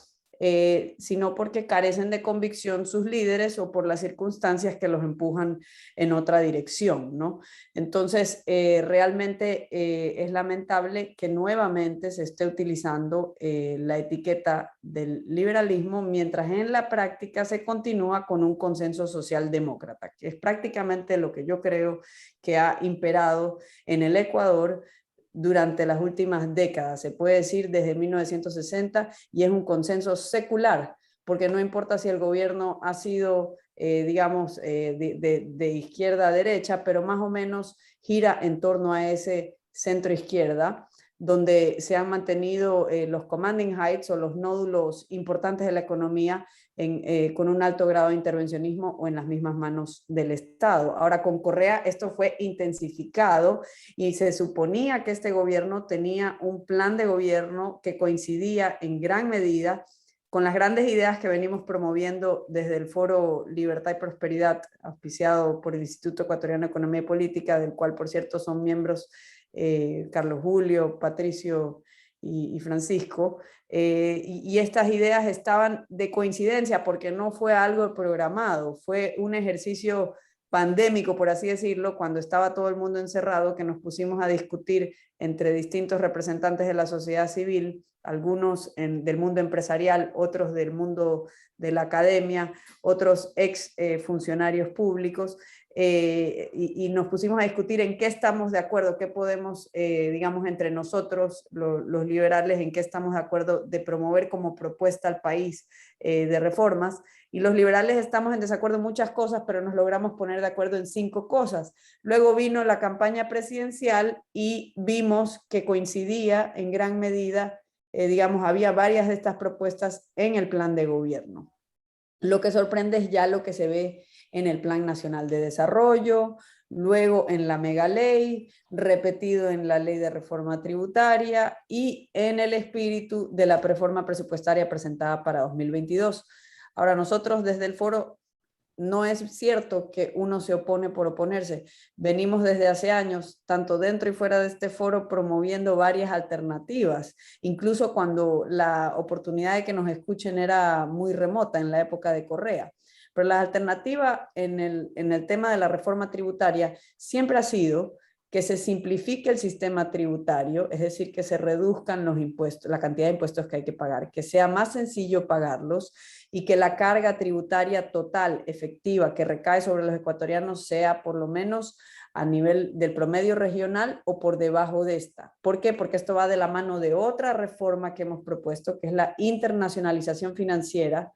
sino porque carecen de convicción sus líderes o por las circunstancias que los empujan en otra dirección, ¿no? Entonces, realmente es lamentable que nuevamente se esté utilizando la etiqueta del liberalismo, mientras en la práctica se continúa con un consenso socialdemócrata, que es prácticamente lo que yo creo que ha imperado en el Ecuador durante las últimas décadas, se puede decir desde 1960, y es un consenso secular, porque no importa si el gobierno ha sido, digamos, de izquierda a derecha, pero más o menos gira en torno a ese centro izquierda, donde se han mantenido los commanding heights o los nódulos importantes de la economía con un alto grado de intervencionismo o en las mismas manos del Estado. Ahora con Correa esto fue intensificado y se suponía que este gobierno tenía un plan de gobierno que coincidía en gran medida con las grandes ideas que venimos promoviendo desde el Foro Libertad y Prosperidad, auspiciado por el Instituto Ecuatoriano de Economía y Política, del cual por cierto son miembros Carlos Julio, Patricio y Francisco, y estas ideas estaban de coincidencia porque no fue algo programado, fue un ejercicio pandémico, por así decirlo, cuando estaba todo el mundo encerrado, que nos pusimos a discutir entre distintos representantes de la sociedad civil, algunos del mundo empresarial, otros del mundo de la academia, otros ex funcionarios públicos, y nos pusimos a discutir en qué estamos de acuerdo, qué podemos, digamos, entre nosotros, los liberales, en qué estamos de acuerdo de promover como propuesta al país de reformas. Y los liberales estamos en desacuerdo en muchas cosas, pero nos logramos poner de acuerdo en 5 cosas. Luego vino la campaña presidencial y vimos que coincidía en gran medida, digamos, había varias de estas propuestas en el plan de gobierno. Lo que sorprende es ya lo que se ve en el Plan Nacional de Desarrollo, luego en la mega ley, repetido en la ley de reforma tributaria y en el espíritu de la reforma presupuestaria presentada para 2022. Ahora nosotros desde el foro, no es cierto que uno se opone por oponerse. Venimos desde hace años, tanto dentro y fuera de este foro, promoviendo varias alternativas, incluso cuando la oportunidad de que nos escuchen era muy remota en la época de Correa. Pero la alternativa en el tema de la reforma tributaria siempre ha sido que se simplifique el sistema tributario, es decir, que se reduzcan los impuestos, la cantidad de impuestos que hay que pagar, que sea más sencillo pagarlos y que la carga tributaria total, efectiva, que recae sobre los ecuatorianos sea por lo menos a nivel del promedio regional o por debajo de esta. ¿Por qué? Porque esto va de la mano de otra reforma que hemos propuesto, que es la internacionalización financiera,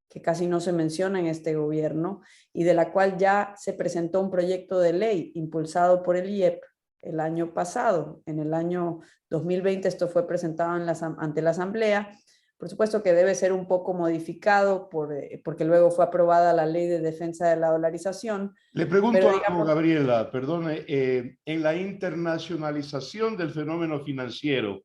que casi no se menciona en este gobierno, y de la cual ya se presentó un proyecto de ley impulsado por el IEP el año pasado. En el año 2020 esto fue presentado ante la Asamblea. Por supuesto que debe ser un poco modificado porque luego fue aprobada la Ley de Defensa de la Dolarización. Le pregunto pero, algo, digamos, Gabriela, perdone, en la internacionalización del fenómeno financiero,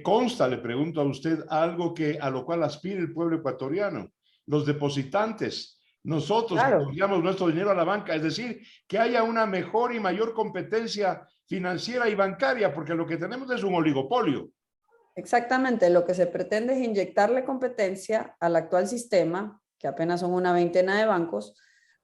consta, le pregunto a usted, algo a lo cual aspira el pueblo ecuatoriano, los depositantes, nosotros claro, que enviamos nuestro dinero a la banca, es decir, que haya una mejor y mayor competencia financiera y bancaria, porque lo que tenemos es un oligopolio. exactamente, lo que se pretende es inyectarle competencia al actual sistema, que apenas son una veintena de bancos,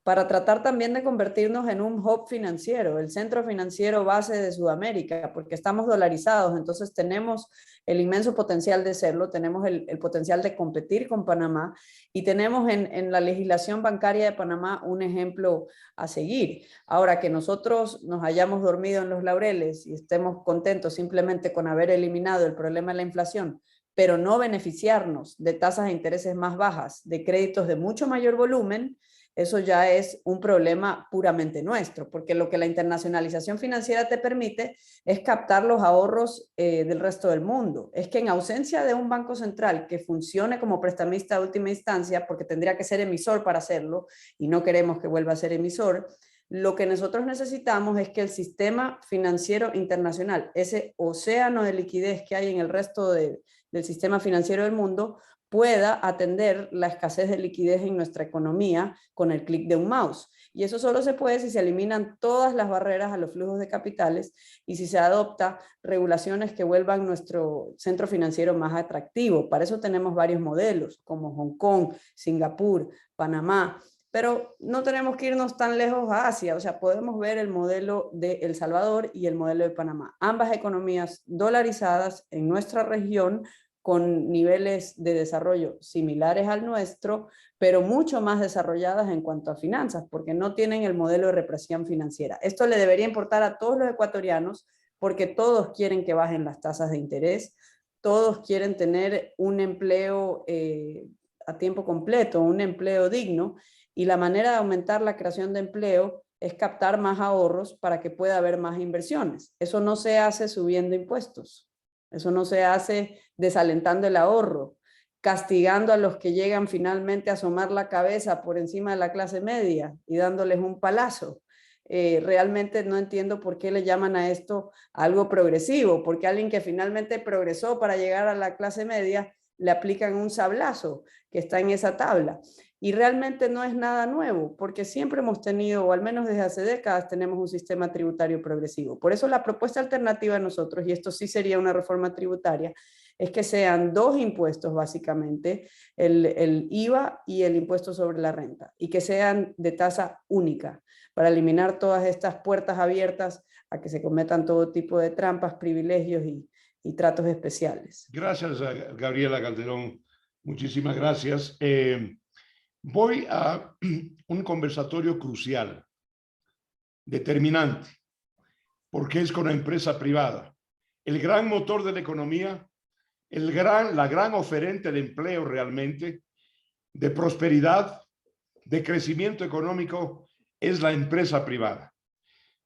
para tratar también de convertirnos en un hub financiero, el centro financiero base de Sudamérica, porque estamos dolarizados, entonces tenemos el inmenso potencial de serlo, tenemos el potencial de competir con Panamá y tenemos en la legislación bancaria de Panamá un ejemplo a seguir. Ahora, que nosotros nos hayamos dormido en los laureles y estemos contentos simplemente con haber eliminado el problema de la inflación, pero no beneficiarnos de tasas de intereses más bajas, de créditos de mucho mayor volumen, eso ya es un problema puramente nuestro, porque lo que la internacionalización financiera te permite es captar los ahorros del resto del mundo. Es que en ausencia de un banco central que funcione como prestamista de última instancia, porque tendría que ser emisor para hacerlo, y no queremos que vuelva a ser emisor, lo que nosotros necesitamos es que el sistema financiero internacional, ese océano de liquidez que hay en el resto del sistema financiero del mundo, pueda atender la escasez de liquidez en nuestra economía con el clic de un mouse. Y eso solo se puede si se eliminan todas las barreras a los flujos de capitales y si se adopta regulaciones que vuelvan nuestro centro financiero más atractivo. Para eso tenemos varios modelos, como Hong Kong, Singapur, Panamá, pero no tenemos que irnos tan lejos a Asia, o sea, podemos ver el modelo de El Salvador y el modelo de Panamá. Ambas economías dolarizadas en nuestra región, con niveles de desarrollo similares al nuestro, pero mucho más desarrolladas en cuanto a finanzas, porque no tienen el modelo de represión financiera. Esto le debería importar a todos los ecuatorianos, porque todos quieren que bajen las tasas de interés, todos quieren tener un empleo a tiempo completo, un empleo digno, y la manera de aumentar la creación de empleo es captar más ahorros para que pueda haber más inversiones. Eso no se hace subiendo impuestos. Eso no se hace desalentando el ahorro, castigando a los que llegan finalmente a asomar la cabeza por encima de la clase media y dándoles un palazo. Realmente no entiendo por qué le llaman a esto algo progresivo, porque a alguien que finalmente progresó para llegar a la clase media le aplican un sablazo que está en esa tabla. Y realmente no es nada nuevo, porque siempre hemos tenido, o al menos desde hace décadas, tenemos un sistema tributario progresivo. Por eso la propuesta alternativa de nosotros, y esto sí sería una reforma tributaria, es que sean dos impuestos básicamente, el IVA y el impuesto sobre la renta, y que sean de tasa única, para eliminar todas estas puertas abiertas a que se cometan todo tipo de trampas, privilegios y tratos especiales. Gracias, Gabriela Calderón. Muchísimas gracias. Voy a un conversatorio crucial, determinante, porque es con la empresa privada, el gran motor de la economía, la gran oferente de empleo realmente, de prosperidad, de crecimiento económico, es la empresa privada.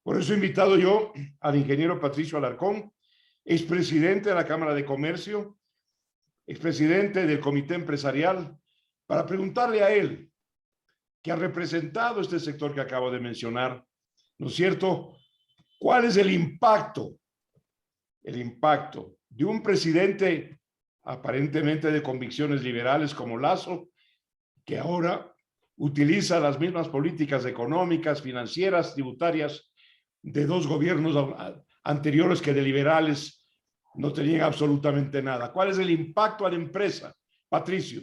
Por eso he invitado yo al ingeniero Patricio Alarcón, expresidente de la Cámara de Comercio, expresidente del Comité Empresarial, para preguntarle a él, que ha representado este sector que acabo de mencionar, ¿no es cierto? ¿Cuál es el impacto de un presidente aparentemente de convicciones liberales como Lasso, que ahora utiliza las mismas políticas económicas, financieras, tributarias de dos gobiernos anteriores que de liberales no tenían absolutamente nada? ¿Cuál es el impacto a la empresa, Patricio?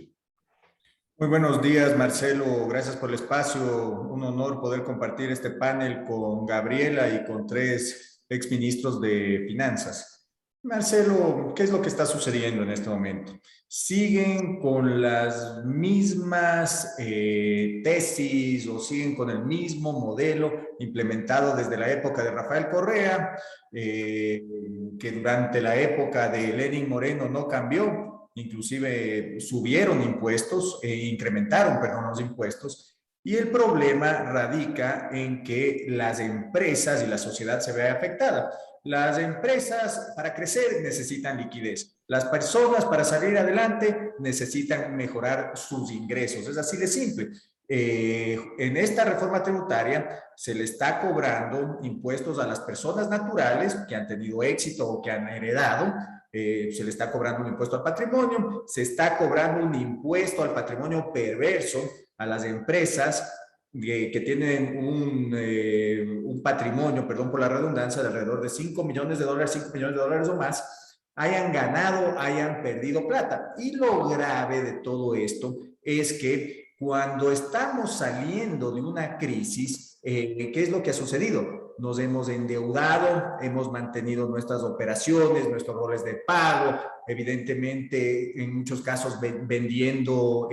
Muy buenos días, Marcelo. Gracias por el espacio. Un honor poder compartir este panel con Gabriela y con 3 exministros de Finanzas. Marcelo, ¿qué es lo que está sucediendo en este momento? ¿Siguen con las mismas tesis o siguen con el mismo modelo implementado desde la época de Rafael Correa, que durante la época de Lenín Moreno no cambió? Inclusive subieron impuestos, incrementaron, perdón, los impuestos, y el problema radica en que las empresas y la sociedad se ve afectada. Las empresas para crecer necesitan liquidez. Las personas para salir adelante necesitan mejorar sus ingresos. Es así de simple. En esta reforma tributaria se le está cobrando impuestos a las personas naturales que han tenido éxito o que han heredado. Se le está cobrando un impuesto al patrimonio, se está cobrando un impuesto al patrimonio perverso a las empresas que tienen un patrimonio, perdón por la redundancia, de alrededor de $5 millones, $5 millones o más, hayan ganado, hayan perdido plata. Y lo grave de todo esto es que cuando estamos saliendo de una crisis, ¿qué es lo que ha sucedido? Nos hemos endeudado, hemos mantenido nuestras operaciones, nuestros roles de pago, evidentemente en muchos casos vendiendo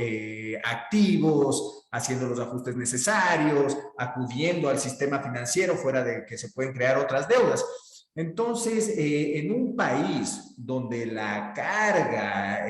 activos, haciendo los ajustes necesarios, acudiendo al sistema financiero fuera de que se pueden crear otras deudas. Entonces, en un país donde la carga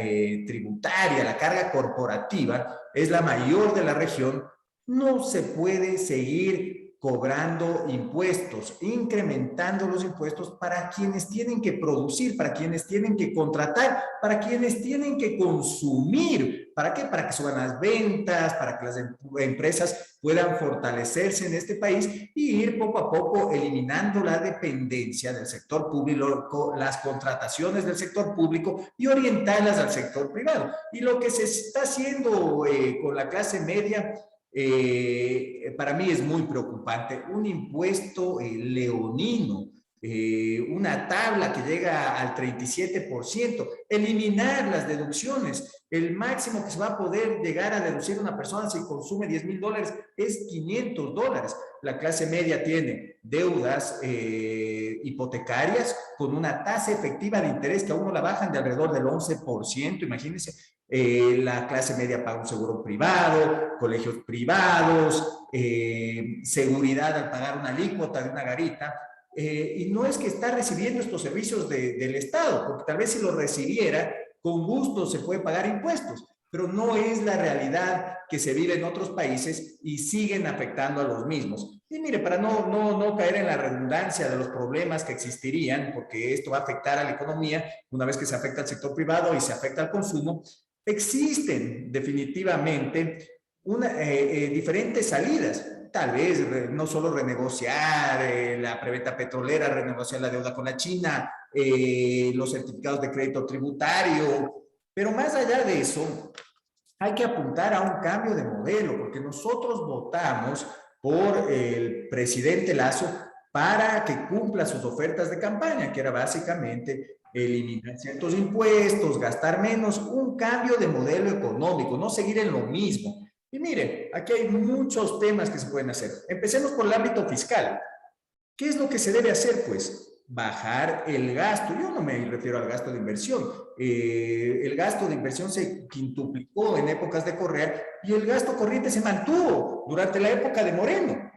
tributaria, la carga corporativa es la mayor de la región, no se puede seguir cobrando impuestos, incrementando los impuestos para quienes tienen que producir, para quienes tienen que contratar, para quienes tienen que consumir. ¿Para qué? Para que suban las ventas, para que las empresas puedan fortalecerse en este país y ir poco a poco eliminando la dependencia del sector público, las contrataciones del sector público y orientarlas al sector privado. Y lo que se está haciendo con la clase media, para mí es muy preocupante. Un impuesto leonino, una tabla que llega al 37%, eliminar las deducciones. El máximo que se va a poder llegar a deducir una persona si consume $10,000 es $500. La clase media tiene deudas hipotecarias con una tasa efectiva de interés que aún no la bajan de alrededor del 11%, imagínense. La clase media paga un seguro privado, colegios privados, seguridad al pagar una alícuota de una garita, y no es que está recibiendo estos servicios del Estado, porque tal vez si lo recibiera, con gusto se puede pagar impuestos, pero no es la realidad que se vive en otros países y siguen afectando a los mismos. Y mire, para no caer en la redundancia de los problemas que existirían, porque esto va a afectar a la economía una vez que se afecta al sector privado y se afecta al consumo, existen definitivamente diferentes salidas. Tal vez no solo renegociar la preventa petrolera, renegociar la deuda con la China, los certificados de crédito tributario, pero más allá de eso, hay que apuntar a un cambio de modelo, porque nosotros votamos por el presidente Lasso para que cumpla sus ofertas de campaña, que era básicamente eliminar ciertos impuestos, gastar menos, un cambio de modelo económico, no seguir en lo mismo. Y mire, aquí hay muchos temas que se pueden hacer. Empecemos por el ámbito fiscal. ¿Qué es lo que se debe hacer? Pues bajar el gasto. Yo no me refiero al gasto de inversión. El gasto de inversión se quintuplicó en épocas de Correa y el gasto corriente se mantuvo durante la época de Moreno.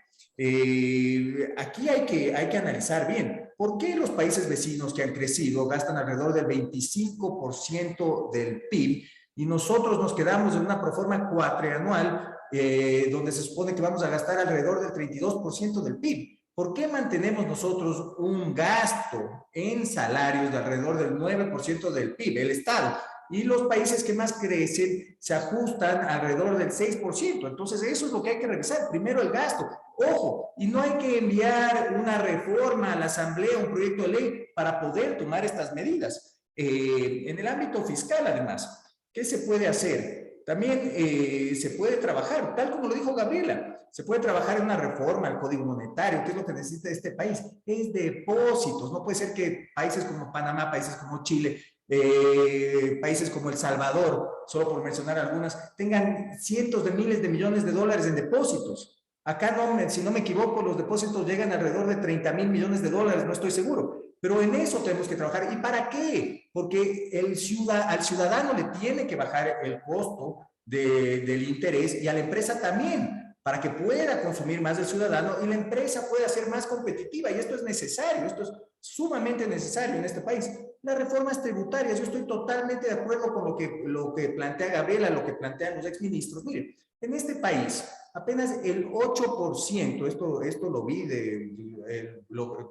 Aquí hay que analizar bien. ¿Por qué los países vecinos que han crecido gastan alrededor del 25% del PIB y nosotros nos quedamos en una proforma cuatrianual donde se supone que vamos a gastar alrededor del 32% del PIB? ¿Por qué mantenemos nosotros un gasto en salarios de alrededor del 9% del PIB, el Estado? Y los países que más crecen se ajustan alrededor del 6%. Entonces, eso es lo que hay que revisar. Primero, el gasto. Ojo, y no hay que enviar una reforma a la Asamblea, un proyecto de ley para poder tomar estas medidas. En el ámbito fiscal, además, ¿qué se puede hacer? También se puede trabajar, tal como lo dijo Gabriela, se puede trabajar en una reforma al Código Monetario. ¿Qué es lo que necesita este país? Es depósitos. No puede ser que países como Panamá, países como Chile, países como El Salvador, solo por mencionar algunas, tengan cientos de miles de millones de dólares en depósitos. Acá, no, si no me equivoco, los depósitos llegan alrededor de 30.000 millones de dólares, no estoy seguro. Pero en eso tenemos que trabajar. ¿Y para qué? Porque al ciudadano le tiene que bajar el costo del interés y a la empresa también, para que pueda consumir más del ciudadano y la empresa pueda ser más competitiva. Y esto es necesario, esto es sumamente necesario en este país. Las reformas tributarias, yo estoy totalmente de acuerdo con lo que plantea Gabriela, lo que plantean los exministros. Miren, en este país, apenas el 8%, esto lo vi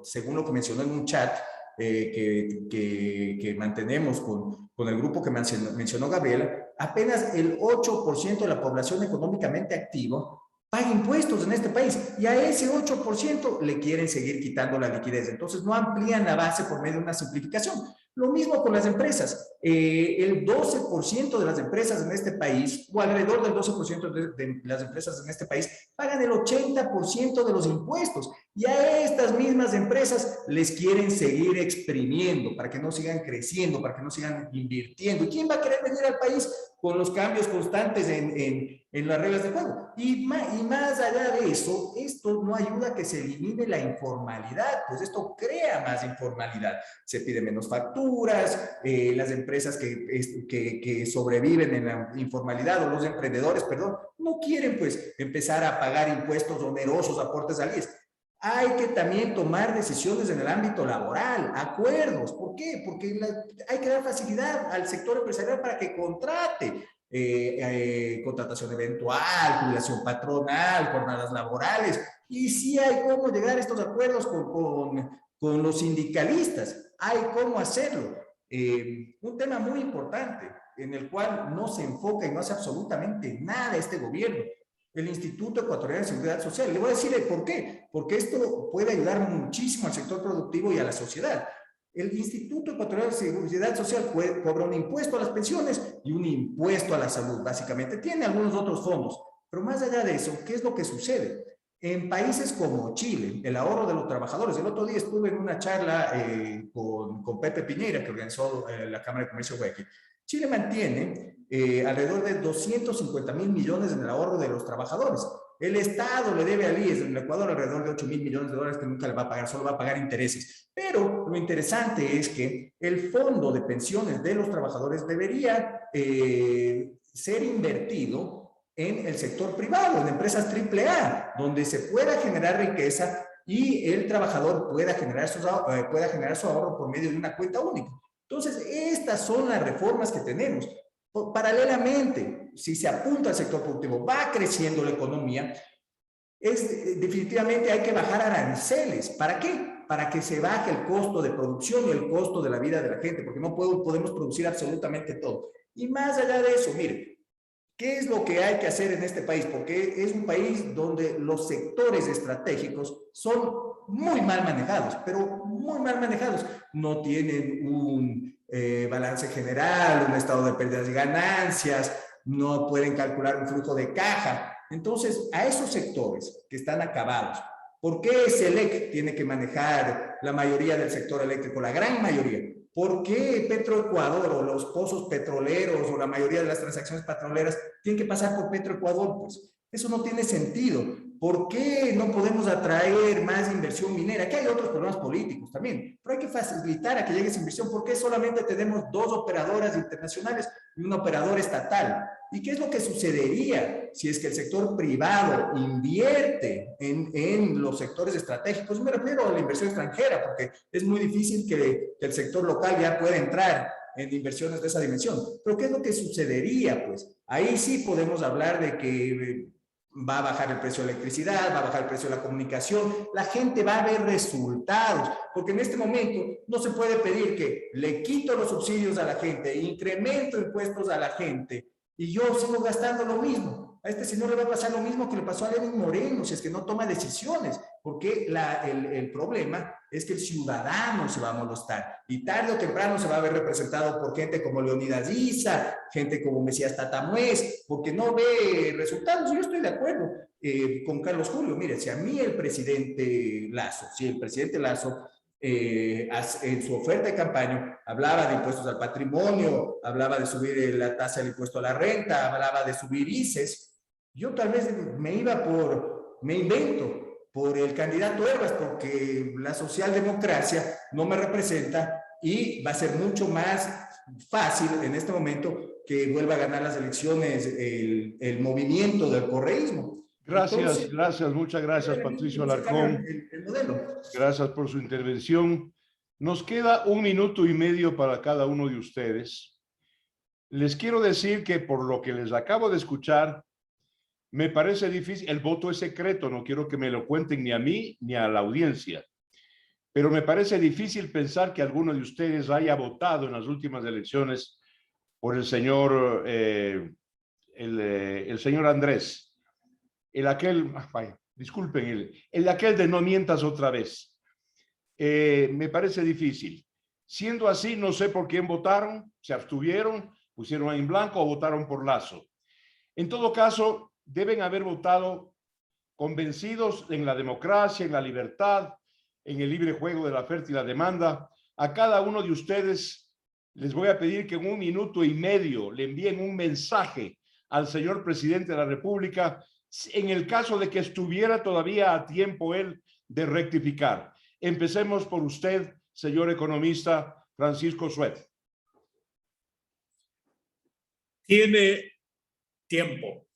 según lo que mencionó en un chat que mantenemos con el grupo que mencionó Gabriela, apenas el 8% de la población económicamente activa paga impuestos en este país y a ese 8% le quieren seguir quitando la liquidez. Entonces no amplían la base por medio de una simplificación. Lo mismo con las empresas. El 12% de las empresas en este país, o alrededor del 12% de las empresas en este país, pagan el 80% de los impuestos. Y a estas mismas empresas les quieren seguir exprimiendo para que no sigan creciendo, para que no sigan invirtiendo. ¿Y quién va a querer venir al país con los cambios constantes en las reglas de juego? Y más allá de eso, esto no ayuda a que se elimine la informalidad, pues esto crea más informalidad. Se pide menos facturas, las empresas que sobreviven en la informalidad, o los emprendedores, perdón, no quieren pues empezar a pagar impuestos onerosos, aportes al IES. Hay que también tomar decisiones en el ámbito laboral, acuerdos. ¿Por qué? Porque hay que dar facilidad al sector empresarial para que contrate. Contratación eventual, jubilación patronal, jornadas laborales. Y sí hay cómo llegar a estos acuerdos con los sindicalistas. Hay cómo hacerlo. Un tema muy importante en el cual no se enfoca y no hace absolutamente nada este gobierno. El Instituto Ecuatoriano de Seguridad Social. Le voy a decir por qué. Porque esto puede ayudar muchísimo al sector productivo y a la sociedad. El Instituto Ecuatoriano de Seguridad Social cobra un impuesto a las pensiones y un impuesto a la salud, básicamente. Tiene algunos otros fondos. Pero más allá de eso, ¿qué es lo que sucede? En países como Chile, el ahorro de los trabajadores. El otro día estuve en una charla con Pepe Piñera, que organizó la Cámara de Comercio de Guayaquil. Chile mantiene alrededor de 250.000 millones en el ahorro de los trabajadores. El Estado le debe al IES en el Ecuador alrededor de 8.000 millones de dólares que nunca le va a pagar, solo va a pagar intereses. Pero lo interesante es que el fondo de pensiones de los trabajadores debería ser invertido en el sector privado, en empresas AAA, donde se pueda generar riqueza y el trabajador pueda generar su ahorro por medio de una cuenta única. Entonces, estas son las reformas que tenemos. Paralelamente, si se apunta al sector productivo, va creciendo la economía, definitivamente hay que bajar aranceles. ¿Para qué? Para que se baje el costo de producción y el costo de la vida de la gente, porque no podemos producir absolutamente todo. Y más allá de eso, mire, ¿qué es lo que hay que hacer en este país? Porque es un país donde los sectores estratégicos son muy mal manejados, pero muy mal manejados. No tienen un balance general, un estado de pérdidas y ganancias, no pueden calcular un flujo de caja. Entonces, a esos sectores que están acabados, ¿por qué SELEC tiene que manejar la mayoría del sector eléctrico, la gran mayoría? ¿Por qué Petroecuador o los pozos petroleros o la mayoría de las transacciones petroleras tienen que pasar por Petroecuador? Pues eso no tiene sentido. ¿Por qué no podemos atraer más inversión minera? Aquí hay otros problemas políticos también, pero hay que facilitar a que llegue esa inversión. ¿Por qué solamente tenemos 2 operadoras internacionales y un operador estatal? ¿Y qué es lo que sucedería si es que el sector privado invierte en los sectores estratégicos? Me refiero a la inversión extranjera, porque es muy difícil que el sector local ya pueda entrar en inversiones de esa dimensión. Pero ¿qué es lo que sucedería? Pues ahí sí podemos hablar de que va a bajar el precio de la electricidad, va a bajar el precio de la comunicación, la gente va a ver resultados, porque en este momento no se puede pedir que le quito los subsidios a la gente, incremento impuestos a la gente, y yo sigo gastando lo mismo. A este señor le va a pasar lo mismo que le pasó a Lenín Moreno, si es que no toma decisiones, porque el problema es que el ciudadano se va a molestar y tarde o temprano se va a ver representado por gente como Leonidas Issa, gente como Mesías Tatamuez, porque no ve resultados. Yo estoy de acuerdo con Carlos Julio. Mire, si a mí el presidente Lasso en su oferta de campaña, hablaba de impuestos al patrimonio, hablaba de subir la tasa del impuesto a la renta, hablaba de subir ICES. Yo tal vez me invento por el candidato Herbas, porque la socialdemocracia no me representa y va a ser mucho más fácil en este momento que vuelva a ganar las elecciones el movimiento del correísmo. Gracias, Entonces, muchas gracias, Patricio Alarcón. El modelo. Gracias por su intervención. Nos queda 1 minuto y medio para cada uno de ustedes. Les quiero decir que por lo que les acabo de escuchar, me parece difícil, el voto es secreto, no quiero que me lo cuenten ni a mí ni a la audiencia, pero me parece difícil pensar que alguno de ustedes haya votado en las últimas elecciones por el señor, el señor Andrés, disculpen, el aquel de no mientas otra vez. Me parece difícil. Siendo así, no sé por quién votaron, se abstuvieron, pusieron en blanco o votaron por Lasso. En todo caso, deben haber votado convencidos en la democracia, en la libertad, en el libre juego de la oferta y la demanda. A cada uno de ustedes les voy a pedir que en 1 minuto y medio le envíen un mensaje al señor presidente de la República en el caso de que estuviera todavía a tiempo él de rectificar. Empecemos por usted, señor economista Francisco Suet. Tiene tiempo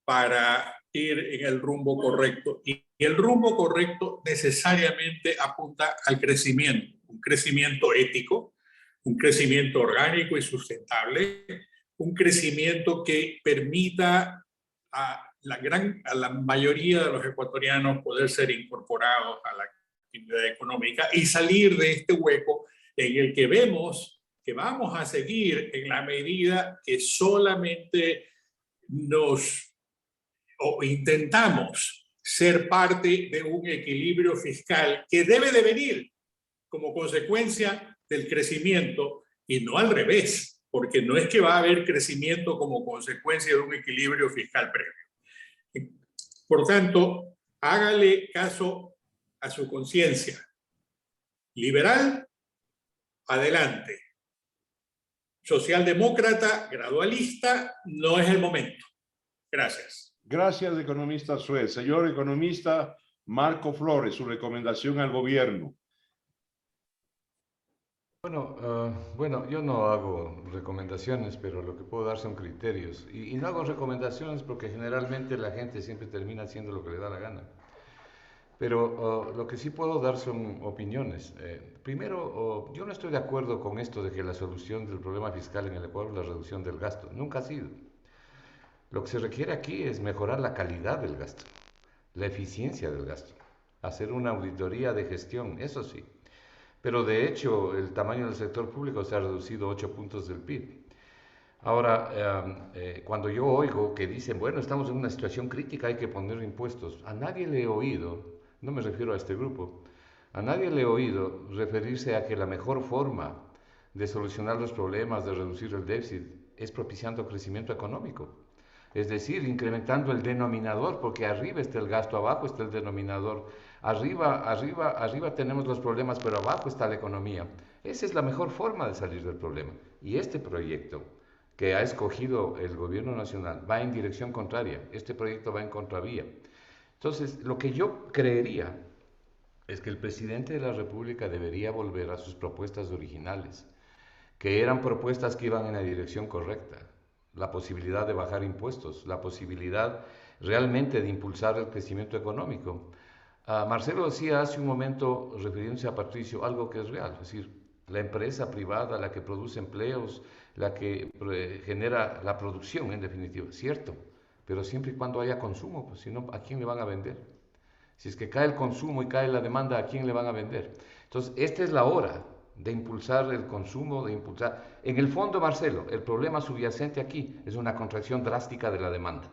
para ir en el rumbo correcto y el rumbo correcto necesariamente apunta al crecimiento, un crecimiento ético, un crecimiento orgánico y sustentable, un crecimiento que permita a la mayoría de los ecuatorianos poder ser incorporados a la actividad económica y salir de este hueco en el que vemos que vamos a seguir en la medida que solamente intentamos ser parte de un equilibrio fiscal que debe de venir como consecuencia del crecimiento y no al revés, porque no es que va a haber crecimiento como consecuencia de un equilibrio fiscal previo. Por tanto, hágale caso a su conciencia. Liberal, adelante. Socialdemócrata, gradualista, no es el momento. Gracias. Gracias, economista Suez. Señor economista Marco Flores, su recomendación al gobierno. Bueno, yo no hago recomendaciones, pero lo que puedo dar son criterios. Y no hago recomendaciones porque generalmente la gente siempre termina haciendo lo que le da la gana. Pero lo que sí puedo dar son opiniones. Primero, yo no estoy de acuerdo con esto de que la solución del problema fiscal en el Ecuador es la reducción del gasto. Nunca ha sido. Lo que se requiere aquí es mejorar la calidad del gasto, la eficiencia del gasto, hacer una auditoría de gestión, eso sí. Pero de hecho, el tamaño del sector público se ha reducido 8 puntos del PIB. Ahora, cuando yo oigo que dicen, bueno, estamos en una situación crítica, hay que poner impuestos, a nadie le he oído, no me refiero a este grupo, a nadie le he oído referirse a que la mejor forma de solucionar los problemas, de reducir el déficit, es propiciando crecimiento económico. Es decir, incrementando el denominador, porque arriba está el gasto, abajo está el denominador. Arriba tenemos los problemas, pero abajo está la economía. Esa es la mejor forma de salir del problema. Y este proyecto que ha escogido el gobierno nacional va en dirección contraria. Este proyecto va en contravía. Entonces, lo que yo creería es que el presidente de la República debería volver a sus propuestas originales, que eran propuestas que iban en la dirección correcta. La posibilidad de bajar impuestos, la posibilidad realmente de impulsar el crecimiento económico. Marcelo decía hace un momento, refiriéndose a Patricio, algo que es real, es decir, la empresa privada, la que produce empleos, la que genera la producción, en definitiva, cierto, pero siempre y cuando haya consumo, pues si no, ¿a quién le van a vender? Si es que cae el consumo y cae la demanda, ¿a quién le van a vender? Entonces, esta es la hora de impulsar el consumo, de impulsar... En el fondo, Marcelo, el problema subyacente aquí es una contracción drástica de la demanda.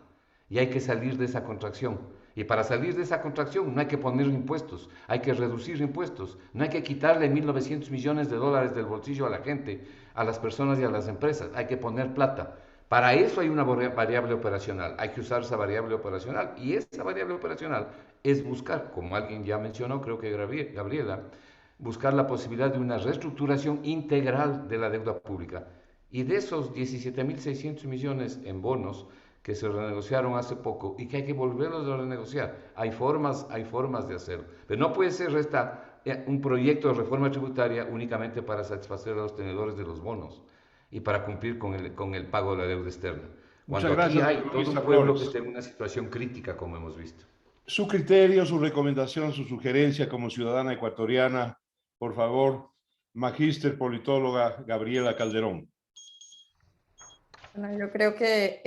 Y hay que salir de esa contracción. Y para salir de esa contracción no hay que poner impuestos, hay que reducir impuestos. No hay que quitarle 1.900 millones de dólares del bolsillo a la gente, a las personas y a las empresas. Hay que poner plata. Para eso hay una variable operacional. Hay que usar esa variable operacional. Y esa variable operacional es buscar, como alguien ya mencionó, creo que Gabriela, buscar la posibilidad de una reestructuración integral de la deuda pública. Y de esos 17.600 millones en bonos que se renegociaron hace poco y que hay que volverlos a renegociar, hay formas de hacerlo. Pero no puede ser un proyecto de reforma tributaria únicamente para satisfacer a los tenedores de los bonos y para cumplir con el pago de la deuda externa. Muchas Cuando aquí gracias, hay todo un economista pueblo que Flores. está en una situación crítica, como hemos visto. Su criterio, su recomendación, su sugerencia como ciudadana ecuatoriana, por favor, magíster politóloga Gabriela Calderón. Bueno, yo creo que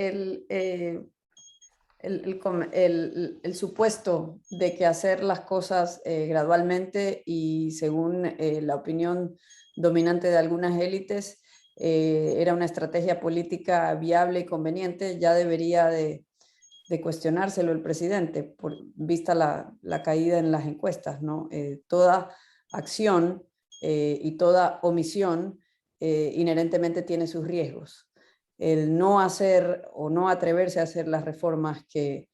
el supuesto de que hacer las cosas gradualmente y según la opinión dominante de algunas élites era una estrategia política viable y conveniente, ya debería de cuestionárselo el presidente, vista la caída en las encuestas, ¿no? Toda acción y toda omisión inherentemente tiene sus riesgos. El no hacer o no atreverse a hacer las reformas que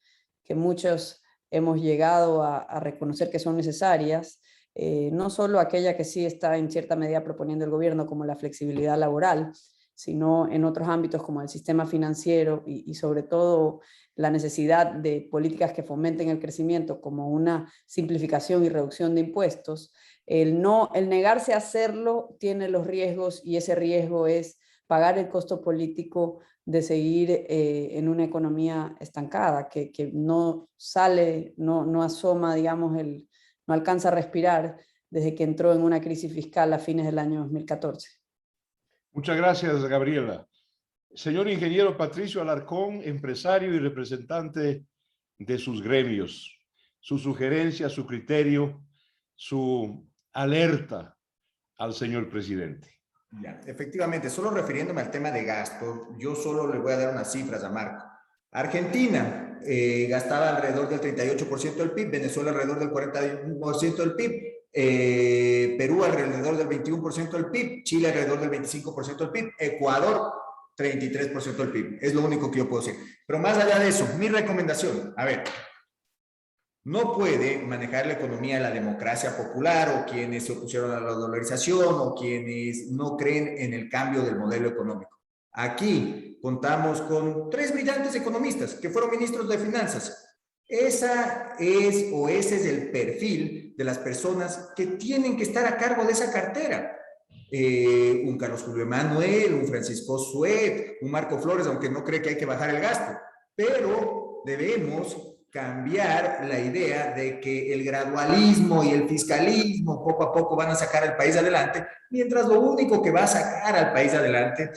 muchos hemos llegado a reconocer que son necesarias, no solo aquella que sí está en cierta medida proponiendo el gobierno, como la flexibilidad laboral, sino en otros ámbitos como el sistema financiero y sobre todo la necesidad de políticas que fomenten el crecimiento, como una simplificación y reducción de impuestos. El negarse a hacerlo tiene los riesgos, y ese riesgo es pagar el costo político de seguir en una economía estancada, que no sale, no asoma, digamos, no alcanza a respirar desde que entró en una crisis fiscal a fines del año 2014. Muchas gracias, Gabriela. Señor ingeniero Patricio Alarcón, empresario y representante de sus gremios, su sugerencia, su criterio, su alerta al señor presidente. Ya, efectivamente, solo refiriéndome al tema de gasto, yo solo le voy a dar unas cifras a Marco. Argentina gastaba alrededor del 38% del PIB, Venezuela alrededor del 41% del PIB, Perú alrededor del 21% del PIB, Chile alrededor del 25% del PIB, Ecuador 33% del PIB. Es lo único que yo puedo decir. Pero más allá de eso, mi recomendación, a ver, no puede manejar la economía la democracia popular o quienes se opusieron a la dolarización o quienes no creen en el cambio del modelo económico. Aquí contamos con 3 brillantes economistas que fueron ministros de finanzas. Ese es el perfil de las personas que tienen que estar a cargo de esa cartera. Un Carlos Julio Emanuel, un Francisco Suet, un Marco Flores, aunque no cree que hay que bajar el gasto, pero debemos cambiar la idea de que el gradualismo y el fiscalismo poco a poco van a sacar al país adelante, mientras lo único que va a sacar al país adelante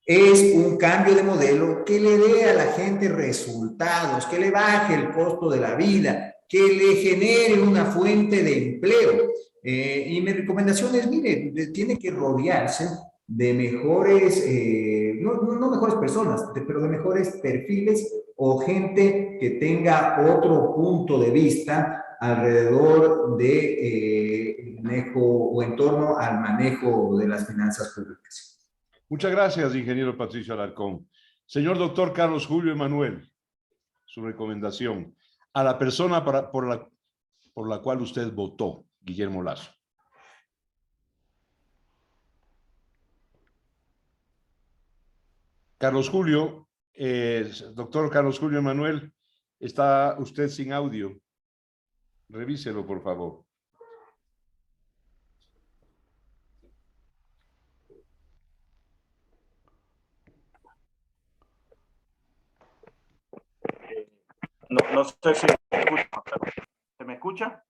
es un cambio de modelo que le dé a la gente resultados, que le baje el costo de la vida, que le genere una fuente de empleo. Y mi recomendación es, mire, tiene que rodearse de mejores, no mejores personas, pero de mejores perfiles o gente que tenga otro punto de vista alrededor de manejo o en torno al manejo de las finanzas públicas. Muchas gracias, ingeniero Patricio Alarcón. Señor doctor Carlos Julio Emanuel, su recomendación a la persona por la cual usted votó, Guillermo Lasso. Carlos Julio, doctor Carlos Julio Emanuel, está usted sin audio. Revíselo, por favor. No sé si me escucha. ¿Se me escucha?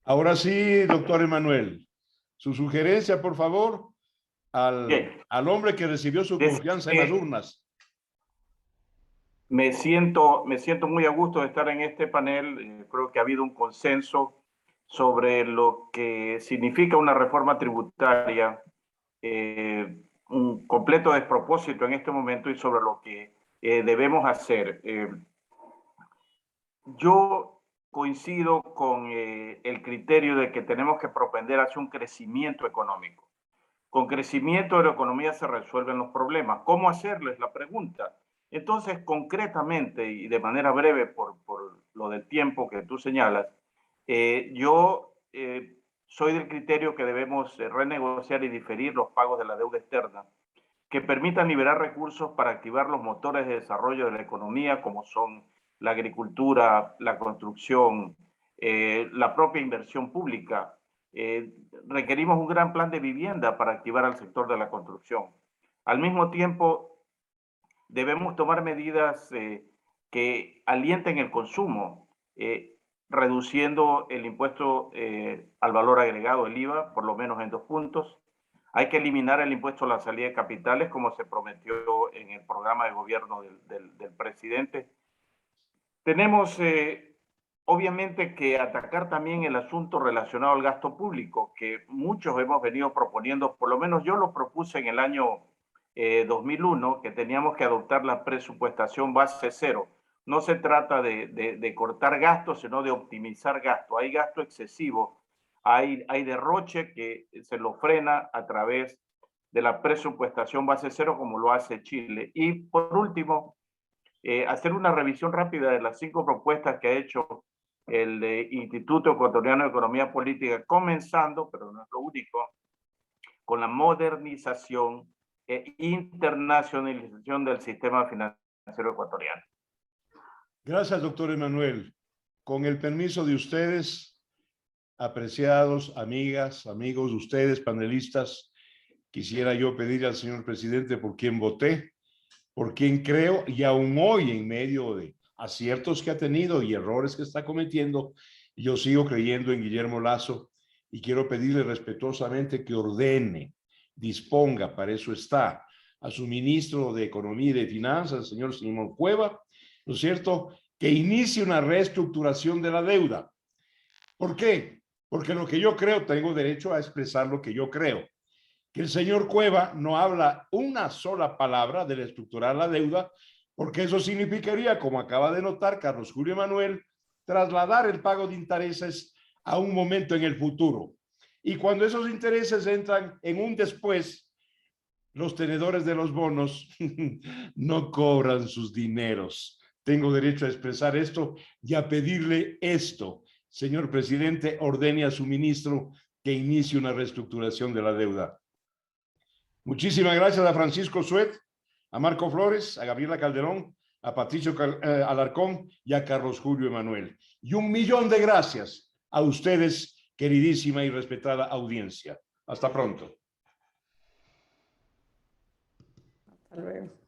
Ahora sí, doctor Emanuel. Su sugerencia, por favor, al hombre que recibió su confianza en las urnas. Me siento muy a gusto de estar en este panel. Creo que ha habido un consenso sobre lo que significa una reforma tributaria, un completo despropósito en este momento, y sobre lo que debemos hacer. Yo coincido con el criterio de que tenemos que propender hacia un crecimiento económico. Con crecimiento de la economía se resuelven los problemas. ¿Cómo hacerlo? Es la pregunta. Entonces, concretamente y de manera breve, por lo del tiempo que tú señalas, yo soy del criterio que debemos renegociar y diferir los pagos de la deuda externa que permitan liberar recursos para activar los motores de desarrollo de la economía, como son la agricultura, la construcción, la propia inversión pública. Requerimos un gran plan de vivienda para activar al sector de la construcción. Al mismo tiempo, debemos tomar medidas que alienten el consumo, reduciendo el impuesto al valor agregado, el IVA, por lo menos en 2 puntos. Hay que eliminar el impuesto a la salida de capitales, como se prometió en el programa de gobierno del presidente. Tenemos, obviamente, que atacar también el asunto relacionado al gasto público, que muchos hemos venido proponiendo, por lo menos yo lo propuse en el año 2001, que teníamos que adoptar la presupuestación base cero. No se trata de cortar gastos, sino de optimizar gastos. Hay gasto excesivo. Hay derroche que se lo frena a través de la presupuestación base cero, como lo hace Chile. Y por último, hacer una revisión rápida de las 5 propuestas que ha hecho el Instituto Ecuatoriano de Economía Política, comenzando, pero no es lo único, con la modernización e internacionalización del sistema financiero ecuatoriano. Gracias, doctor Emanuel. Con el permiso de ustedes, apreciados, amigas, amigos, ustedes, panelistas, quisiera yo pedir al señor presidente por quien voté, por quien creo, y aún hoy, en medio de aciertos que ha tenido y errores que está cometiendo, yo sigo creyendo en Guillermo Lasso y quiero pedirle respetuosamente que ordene, disponga, para eso está, a su ministro de Economía y de Finanzas, el señor Simón Cueva, ¿no es cierto?, que inicie una reestructuración de la deuda. ¿Por qué? Porque lo que yo creo, tengo derecho a expresar lo que yo creo. Que el señor Cueva no habla una sola palabra de reestructurar la deuda, porque eso significaría, como acaba de notar Carlos Julio Emanuel, trasladar el pago de intereses a un momento en el futuro. Y cuando esos intereses entran en un después, los tenedores de los bonos no cobran sus dineros. Tengo derecho a expresar esto y a pedirle esto. Señor presidente, ordene a su ministro que inicie una reestructuración de la deuda. Muchísimas gracias a Francisco Suet, a Marco Flores, a Gabriela Calderón, a Patricio Alarcón y a Carlos Julio Emanuel. Y 1.000.000 de gracias a ustedes, queridísima y respetada audiencia. Hasta pronto. Hasta luego.